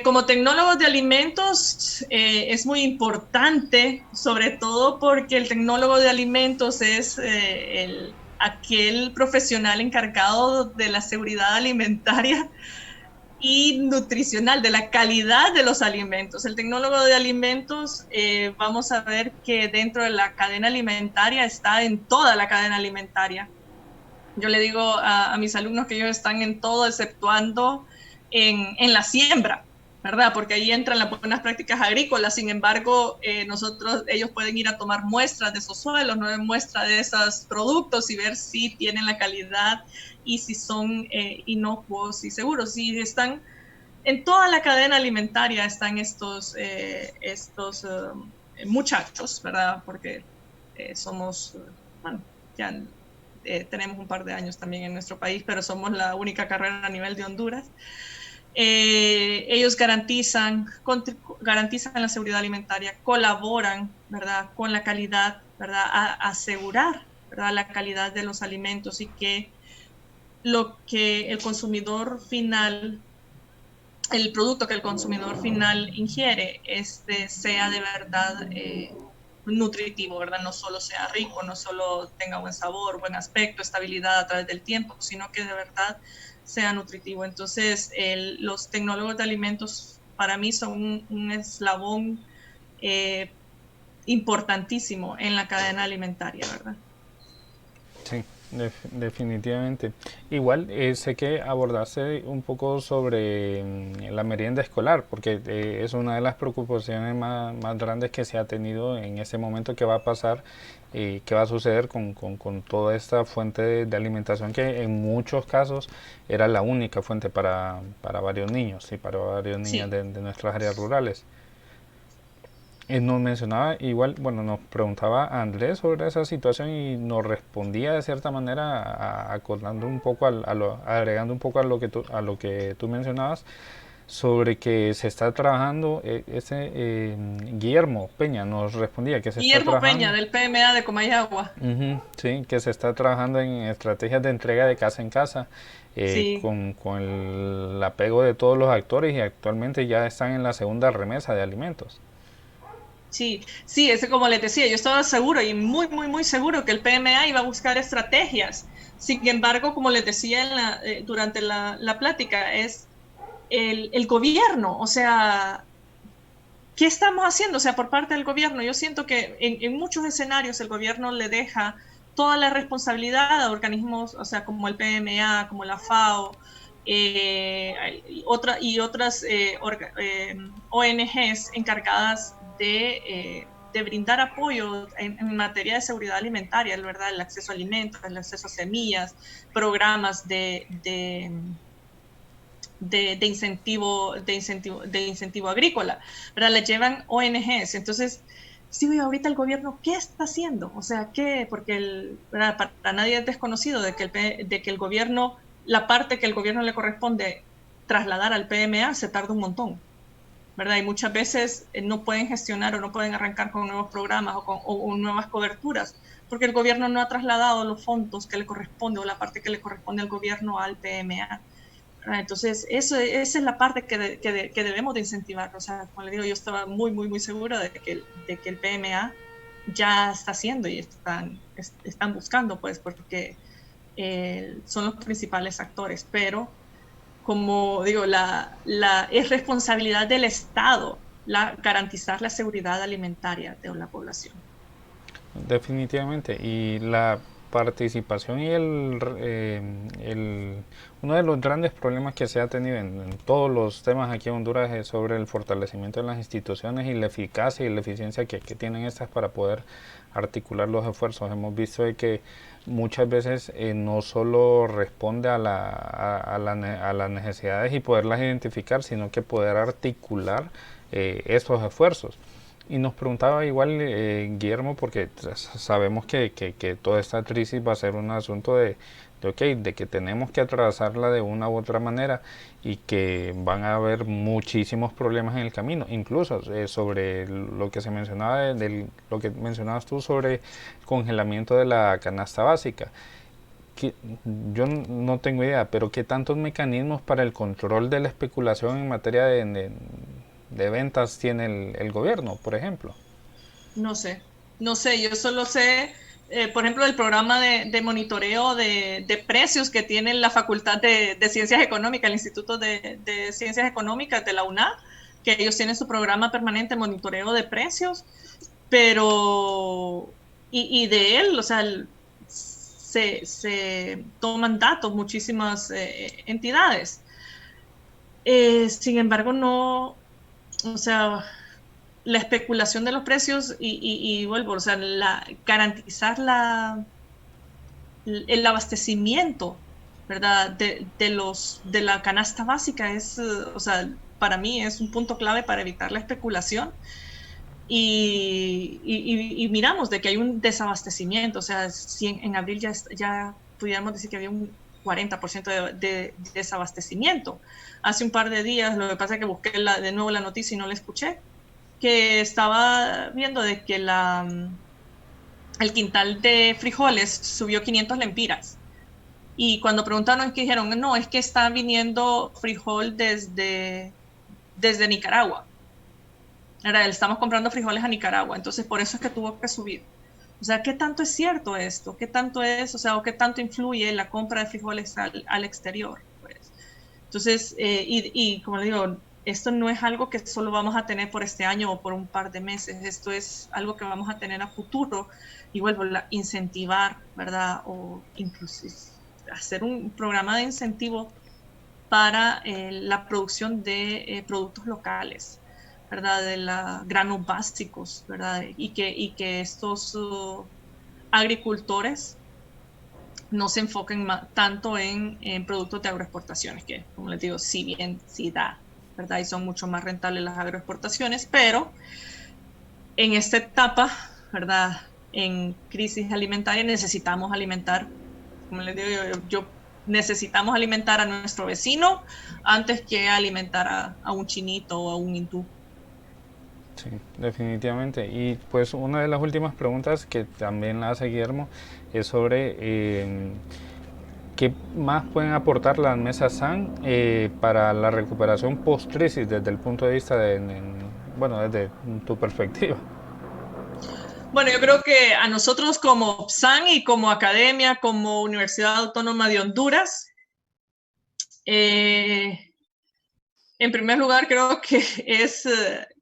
Como tecnólogos de alimentos es muy importante, sobre todo porque el tecnólogo de alimentos es aquel profesional encargado de la seguridad alimentaria y nutricional, de la calidad de los alimentos. El tecnólogo de alimentos, vamos a ver que dentro de la cadena alimentaria está en toda la cadena alimentaria. Yo le digo a mis alumnos que ellos están en todo, exceptuando en la siembra, ¿verdad? Porque ahí entran las buenas prácticas agrícolas. Sin embargo, ellos pueden ir a tomar muestras de esos suelos, ¿no? Muestras de esos productos y ver si tienen la calidad y si son inocuos y seguros. Si están en toda la cadena alimentaria, están estos muchachos, ¿verdad? Porque somos, bueno, ya tenemos un par de años también en nuestro país, pero somos la única carrera a nivel de Honduras. Ellos garantizan la seguridad alimentaria, colaboran, ¿verdad? Con la calidad, ¿verdad? A asegurar, ¿verdad? La calidad de los alimentos y que lo que el consumidor final, el producto que el consumidor final ingiere, sea de verdad nutritivo, ¿verdad? No solo sea rico, no solo tenga buen sabor, buen aspecto, estabilidad a través del tiempo, sino que de verdad sea nutritivo. Entonces, los tecnólogos de alimentos para mí son un eslabón eh, importantísimo en la cadena alimentaria, ¿verdad? Sí, definitivamente. Igual sé que abordaste un poco sobre la merienda escolar, porque es una de las preocupaciones más grandes que se ha tenido en este momento que va a pasar, qué va a suceder con toda esta fuente de alimentación que en muchos casos era la única fuente para varios niños y para varios niñas Sí. de nuestras áreas rurales. Nos mencionaba igual, bueno, nos preguntaba Andrés sobre esa situación y nos respondía de cierta manera, acordando un poco, agregando un poco a lo que tú mencionabas, sobre que se está trabajando, Guillermo Peña nos respondía que se está Guillermo Peña, trabajando, del PMA de Comayagua. ujú, sí, que se está trabajando en estrategias de entrega de casa en casa, Sí. con el apego de todos los actores y actualmente ya están en la segunda remesa de alimentos. Sí, sí, es como les decía, yo estaba seguro y muy, muy, muy seguro que el PMA iba a buscar estrategias. Sin embargo, como les decía durante la plática, es el gobierno, o sea, ¿qué estamos haciendo? O sea, por parte del gobierno, yo siento que en muchos escenarios el gobierno le deja toda la responsabilidad a organismos, o sea, como el PMA, como la FAO, y otras ONGs encargadas de brindar apoyo en materia de seguridad alimentaria, ¿verdad? El acceso a alimentos, el acceso a semillas, programas de incentivo agrícola, ¿verdad? Le llevan ONGs. Entonces, sí, ahorita el gobierno, ¿qué está haciendo? O sea, ¿qué? Porque para nadie es desconocido de que el gobierno, la parte que el gobierno le corresponde trasladar al PMA se tarda un montón. ¿verdad? Y muchas veces no pueden gestionar o no pueden arrancar con nuevos programas o nuevas coberturas, porque el gobierno no ha trasladado los fondos que le corresponde o la parte que le corresponde al gobierno al PMA. Entonces, esa es la parte que debemos de incentivar. O sea, como le digo, yo estaba muy, muy, muy segura de que el PMA ya está haciendo y están buscando, pues, porque son los principales actores, pero como digo, es responsabilidad del Estado garantizar la seguridad alimentaria de la población. Definitivamente. Y la participación y uno de los grandes problemas que se ha tenido en todos los temas aquí en Honduras es sobre el fortalecimiento de las instituciones y la eficacia y la eficiencia que tienen estas para poder articular los esfuerzos. Hemos visto de que muchas veces no solo responde a las necesidades y poderlas identificar, sino que poder articular esos esfuerzos. Y nos preguntaba igual Guillermo, porque sabemos que toda esta crisis va a ser un asunto de que tenemos que atravesarla de una u otra manera y que van a haber muchísimos problemas en el camino, incluso sobre lo que se mencionaba, lo que mencionabas tú sobre el congelamiento de la canasta básica. Que yo no tengo idea, pero ¿qué tantos mecanismos para el control de la especulación en materia de ventas tiene el gobierno, por ejemplo? No sé, no sé, yo solo sé, por ejemplo, el programa de monitoreo de precios que tiene la Facultad de Ciencias Económicas, el Instituto de Ciencias Económicas de la UNA, que ellos tienen su programa permanente de monitoreo de precios, pero, y de él, o sea, se toman datos muchísimas entidades. Sin embargo, no, o sea, la especulación de los precios y vuelvo, o sea, garantizar el abastecimiento, ¿verdad? De la canasta básica o sea, para mí es un punto clave para evitar la especulación. Y miramos de que hay un desabastecimiento, o sea, si en abril ya pudiéramos decir que había un 40% de desabastecimiento. Hace un par de días, lo que pasa es que busqué de nuevo la noticia y no la escuché, que estaba viendo de que el quintal de frijoles subió 500 lempiras. Y cuando preguntaron, ¿qué dijeron? No, es que está viniendo frijol desde Nicaragua. Era, estamos comprando frijoles a Nicaragua, entonces por eso es que tuvo que subir. O sea, ¿qué tanto es cierto esto? ¿Qué tanto es, o sea, o qué tanto influye la compra de frijoles al exterior? Pues, entonces, y como le digo, esto no es algo que solo vamos a tener por este año o por un par de meses, esto es algo que vamos a tener a futuro y vuelvo a incentivar, ¿verdad? O incluso hacer un programa de incentivo para la producción de productos locales, ¿verdad? De granos básicos, ¿verdad? Y que estos agricultores no se enfoquen tanto en productos de agroexportaciones, que como les digo, si bien sí da, ¿verdad? Y son mucho más rentables las agroexportaciones, pero en esta etapa, ¿verdad? En crisis alimentaria necesitamos alimentar, como les digo, necesitamos alimentar a nuestro vecino antes que alimentar a un chinito o a un hindú. Sí, definitivamente. Y pues una de las últimas preguntas que también la hace Guillermo es sobre qué más pueden aportar las mesas SAN para la recuperación post-crisis desde el punto de vista bueno, desde tu perspectiva. Bueno, yo creo que a nosotros como PSAN y como academia, como Universidad Autónoma de Honduras, en primer lugar creo que es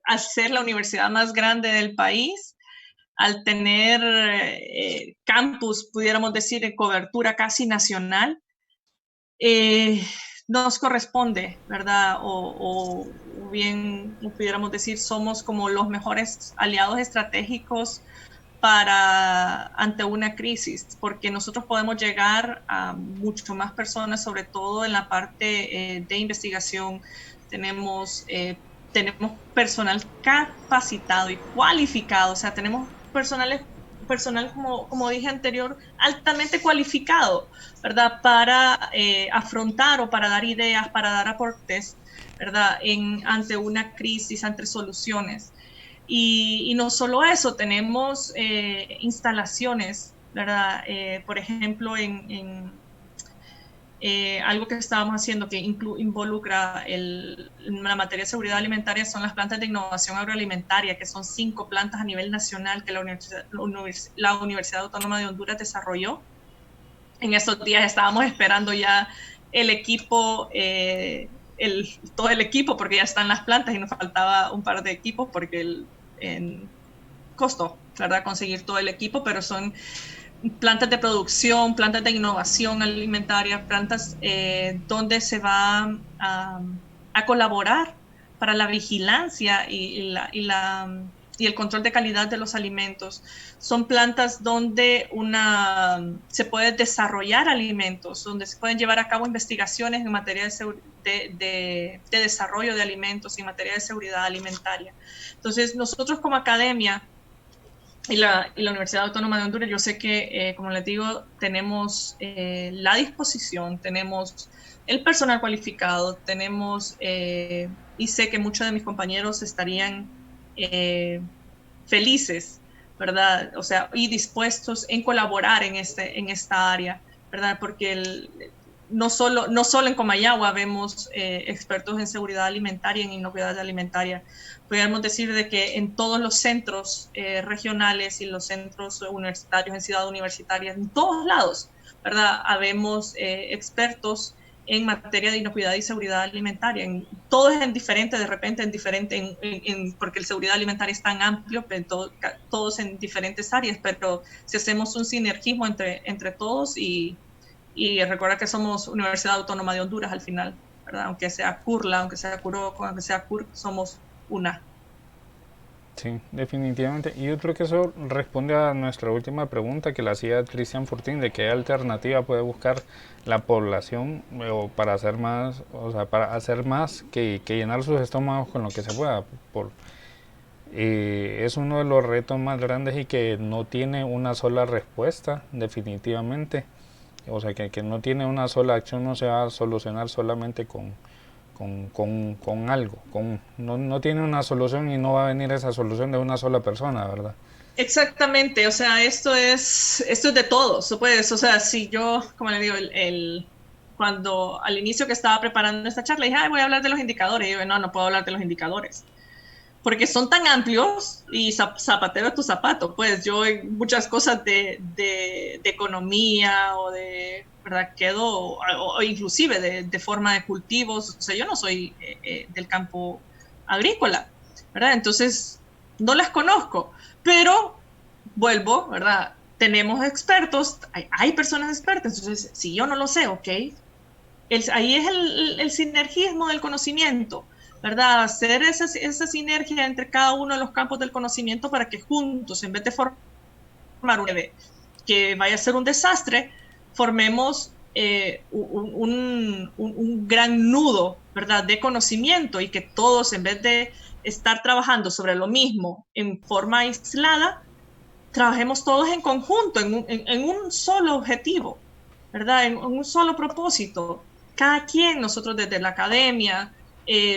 al ser la universidad más grande del país, al tener campus, pudiéramos decir, en cobertura casi nacional, nos corresponde, ¿verdad? O bien pudiéramos decir, somos como los mejores aliados estratégicos ante una crisis, porque nosotros podemos llegar a mucho más personas, sobre todo en la parte de investigación. Tenemos personal capacitado y cualificado, o sea, tenemos personal como dije anterior, altamente cualificado, ¿verdad? Para afrontar o para dar ideas, para dar aportes ¿verdad? Ante una crisis, ante soluciones. Y no solo eso, tenemos instalaciones, ¿verdad? Por ejemplo, algo que estábamos haciendo que involucra la materia de seguridad alimentaria son las plantas de innovación agroalimentaria, que son 5 plantas a nivel nacional que la Universidad Autónoma de Honduras desarrolló. En estos días estábamos esperando ya el equipo, todo el equipo, porque ya están las plantas y nos faltaba un par de equipos porque costó, ¿verdad? Conseguir todo el equipo, pero son plantas de producción, plantas de innovación alimentaria, plantas donde se va a colaborar para la vigilancia y el control de calidad de los alimentos. Son plantas donde se puede desarrollar alimentos, donde se pueden llevar a cabo investigaciones en materia de desarrollo de alimentos y en materia de seguridad alimentaria. Entonces, nosotros como academia y la Universidad Autónoma de Honduras, yo sé que, como les digo, tenemos la disposición, tenemos el personal cualificado, tenemos, y sé que muchos de mis compañeros estarían felices, ¿verdad? O sea, y dispuestos en colaborar en esta área, ¿verdad? Porque no solo en Comayagua vemos expertos en seguridad alimentaria, en inocuidad alimentaria. Podríamos decir de que en todos los centros regionales y los centros universitarios, en ciudad universitaria, en todos lados, ¿verdad? Habemos expertos en materia de inocuidad y seguridad alimentaria. Todo es en diferente, de repente en diferente, porque la seguridad alimentaria es tan amplio, pero todos en diferentes áreas, pero si hacemos un sinergismo entre todos y recuerda que somos Universidad Autónoma de Honduras al final, ¿verdad? Aunque sea CURLA, aunque sea CUROCO, aunque sea CURC, somos una. Sí, definitivamente. Y yo creo que eso responde a nuestra última pregunta que la hacía Cristian Fortín, de qué alternativa puede buscar la población o para hacer más, o sea, para hacer más que llenar sus estómagos con lo que se pueda. Es uno de los retos más grandes y que no tiene una sola respuesta, definitivamente. O sea, que no tiene una sola acción, no se va a solucionar solamente con algo. No tiene una solución y no va a venir esa solución de una sola persona, ¿verdad? Exactamente, o sea, esto es de todos, pues, o sea, si yo, como le digo, cuando al inicio que estaba preparando esta charla, dije, voy a hablar de los indicadores, y yo, no puedo hablar de los indicadores, porque son tan amplios y zapatero es tu zapato, pues yo en muchas cosas de economía o de, ¿verdad? O inclusive de forma de cultivos, o sea, yo no soy del campo agrícola, ¿verdad? Entonces, no las conozco, pero vuelvo, ¿verdad? Tenemos expertos, hay personas expertas, entonces, si yo no lo sé, ok, ahí es el sinergismo del conocimiento, ¿verdad? Hacer esa sinergia entre cada uno de los campos del conocimiento para que juntos, en vez de formar un que vaya a ser un desastre, formemos un gran nudo, ¿verdad?, de conocimiento y que todos, en vez de estar trabajando sobre lo mismo en forma aislada, trabajemos todos en conjunto, en un solo objetivo, ¿verdad? En un solo propósito. Cada quien, nosotros desde la academia,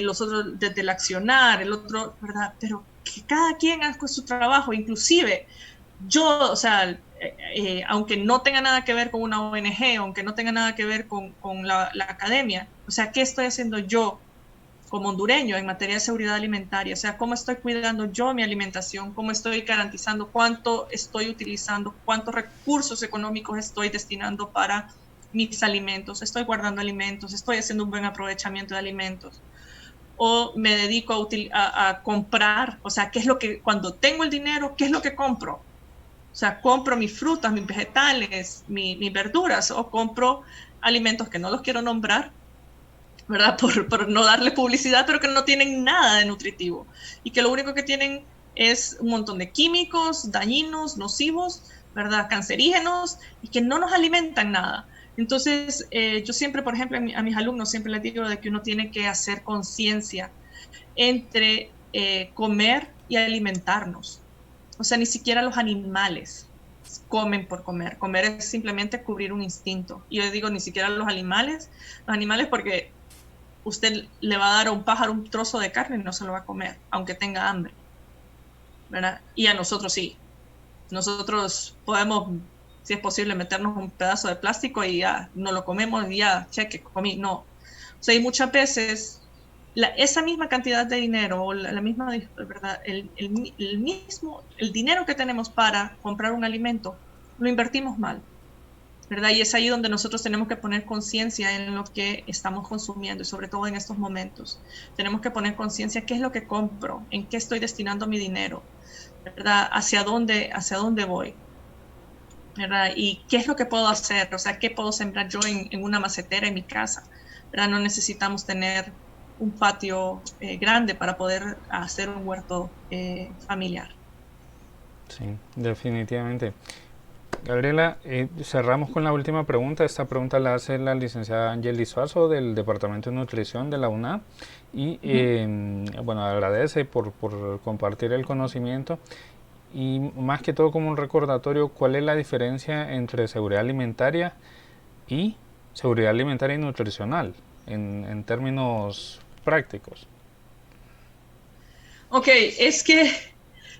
los otros desde el accionar, el otro, ¿verdad? Pero que cada quien haga su trabajo, inclusive yo, o sea, aunque no tenga nada que ver con una ONG, aunque no tenga nada que ver con la academia, o sea, ¿qué estoy haciendo yo como hondureño en materia de seguridad alimentaria? O sea, ¿cómo estoy cuidando yo mi alimentación? ¿Cómo estoy garantizando cuánto estoy utilizando? ¿Cuántos recursos económicos estoy destinando para mis alimentos? ¿Estoy guardando alimentos? ¿Estoy haciendo un buen aprovechamiento de alimentos? ¿O me dedico a comprar? O sea, ¿qué es lo que, cuando tengo el dinero, qué es lo que compro? O sea, compro mis frutas, mis vegetales, mis verduras, o compro alimentos que no los quiero nombrar, ¿verdad? Por no darle publicidad, pero que no tienen nada de nutritivo y que lo único que tienen es un montón de químicos dañinos, nocivos, ¿verdad? Cancerígenos y que no nos alimentan nada. Entonces, yo siempre, por ejemplo, a mis alumnos siempre les digo de que uno tiene que hacer conciencia entre comer y alimentarnos. O sea, ni siquiera los animales comen por comer. Comer es simplemente cubrir un instinto. Y yo digo, ni siquiera los animales porque usted le va a dar a un pájaro un trozo de carne y no se lo va a comer, aunque tenga hambre, ¿verdad? Y a nosotros sí. Nosotros podemos, si es posible, meternos un pedazo de plástico y ya no lo comemos y ya, cheque, comí. No. O sea, y muchas veces esa misma cantidad de dinero, la misma, ¿verdad? El dinero que tenemos para comprar un alimento, lo invertimos mal, ¿verdad? Y es ahí donde nosotros tenemos que poner conciencia en lo que estamos consumiendo y sobre todo en estos momentos. Tenemos que poner conciencia qué es lo que compro, en qué estoy destinando mi dinero, ¿verdad? Hacia dónde voy, ¿verdad? Y qué es lo que puedo hacer, o sea, qué puedo sembrar yo en una macetera en mi casa, ¿verdad? No necesitamos tener un patio grande para poder hacer un huerto familiar. Sí, definitivamente. Gabriela, cerramos con la última pregunta. Esta pregunta la hace la licenciada Angeli Suazo del Departamento de Nutrición de la UNA y bueno, agradece por compartir el conocimiento y más que todo como un recordatorio, ¿cuál es la diferencia entre seguridad alimentaria y seguridad alimentaria y nutricional en términos prácticos? Ok, es que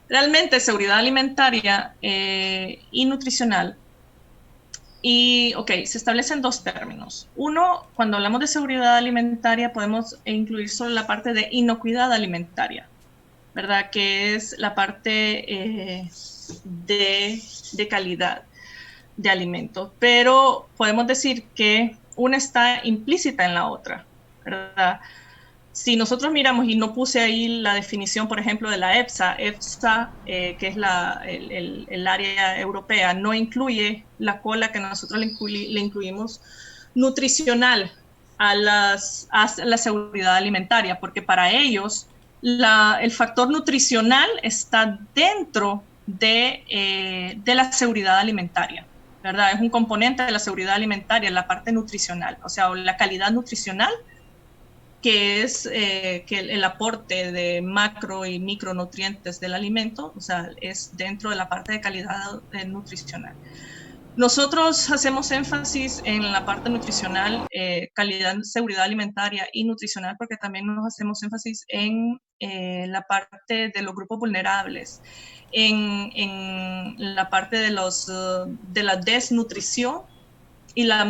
realmente seguridad alimentaria y nutricional. Y, ok, se establecen dos términos. Uno, cuando hablamos de seguridad alimentaria, podemos incluir solo la parte de inocuidad alimentaria, ¿verdad? Que es la parte de calidad de alimentos. Pero podemos decir que una está implícita en la otra, ¿verdad? Si nosotros miramos, y no puse ahí la definición, por ejemplo, de la EFSA, que es el área europea, no incluye la cola que nosotros le incluimos nutricional a la seguridad alimentaria, porque para ellos el factor nutricional está dentro de la seguridad alimentaria, ¿verdad? Es un componente de la seguridad alimentaria, la parte nutricional, o sea, la calidad nutricional que es que el aporte de macro y micronutrientes del alimento, o sea, es dentro de la parte de calidad nutricional. Nosotros hacemos énfasis en la parte nutricional, calidad, seguridad alimentaria y nutricional, porque también nos hacemos énfasis en la parte de los grupos vulnerables, en la parte de la desnutrición y la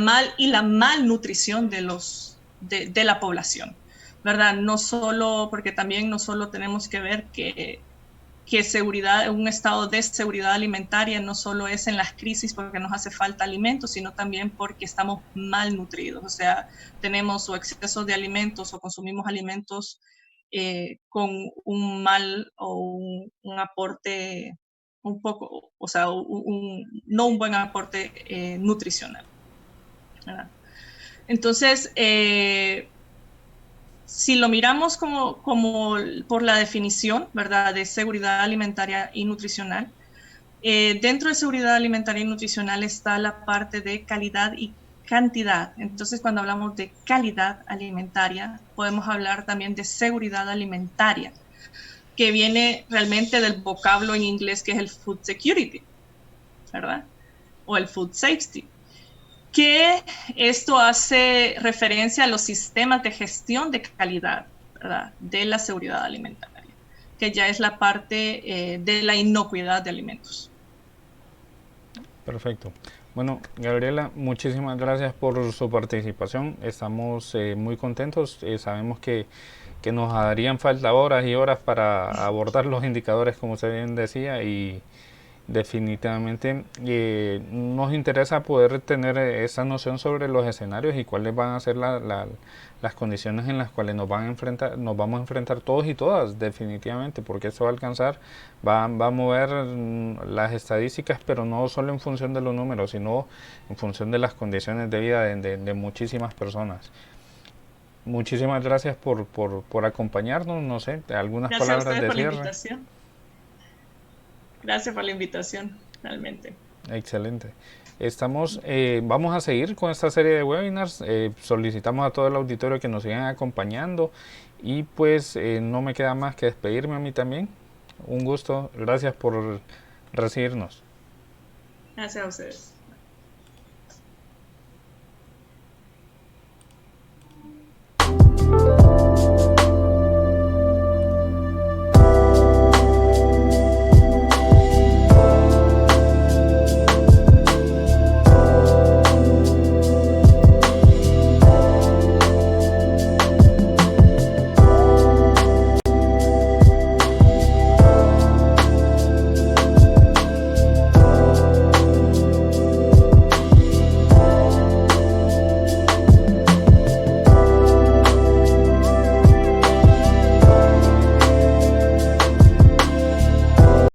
malnutrición de la población, ¿verdad? No solo, porque también no solo tenemos que ver que seguridad, un estado de seguridad alimentaria no solo es en las crisis porque nos hace falta alimentos, sino también porque estamos malnutridos, o sea, tenemos o exceso de alimentos o consumimos alimentos con un mal o un aporte un poco, o sea, no un buen aporte nutricional, ¿verdad? Entonces, si lo miramos como por la definición, ¿verdad?, de seguridad alimentaria y nutricional, dentro de seguridad alimentaria y nutricional está la parte de calidad y cantidad. Entonces, cuando hablamos de calidad alimentaria, podemos hablar también de seguridad alimentaria, que viene realmente del vocablo en inglés que es el food security, ¿verdad? O el food safety, que esto hace referencia a los sistemas de gestión de calidad, ¿verdad?, de la seguridad alimentaria, que ya es la parte de la inocuidad de alimentos. Perfecto. Bueno, Gabriela, muchísimas gracias por su participación. Estamos muy contentos. Sabemos que nos harían falta horas y horas para abordar los indicadores, como usted bien decía, y definitivamente nos interesa poder tener esa noción sobre los escenarios y cuáles van a ser las condiciones en las cuales nos vamos a enfrentar todos y todas, definitivamente, porque esto va a alcanzar, va a mover las estadísticas, pero no solo en función de los números, sino en función de las condiciones de vida de muchísimas personas. Muchísimas gracias por acompañarnos, no sé, algunas Gracias a palabras ustedes de por la cierre. invitación. Gracias por la invitación, realmente. Excelente. Vamos a seguir con esta serie de webinars. Solicitamos a todo el auditorio que nos sigan acompañando y pues no me queda más que despedirme a mí también. Un gusto. Gracias por recibirnos. Gracias a ustedes.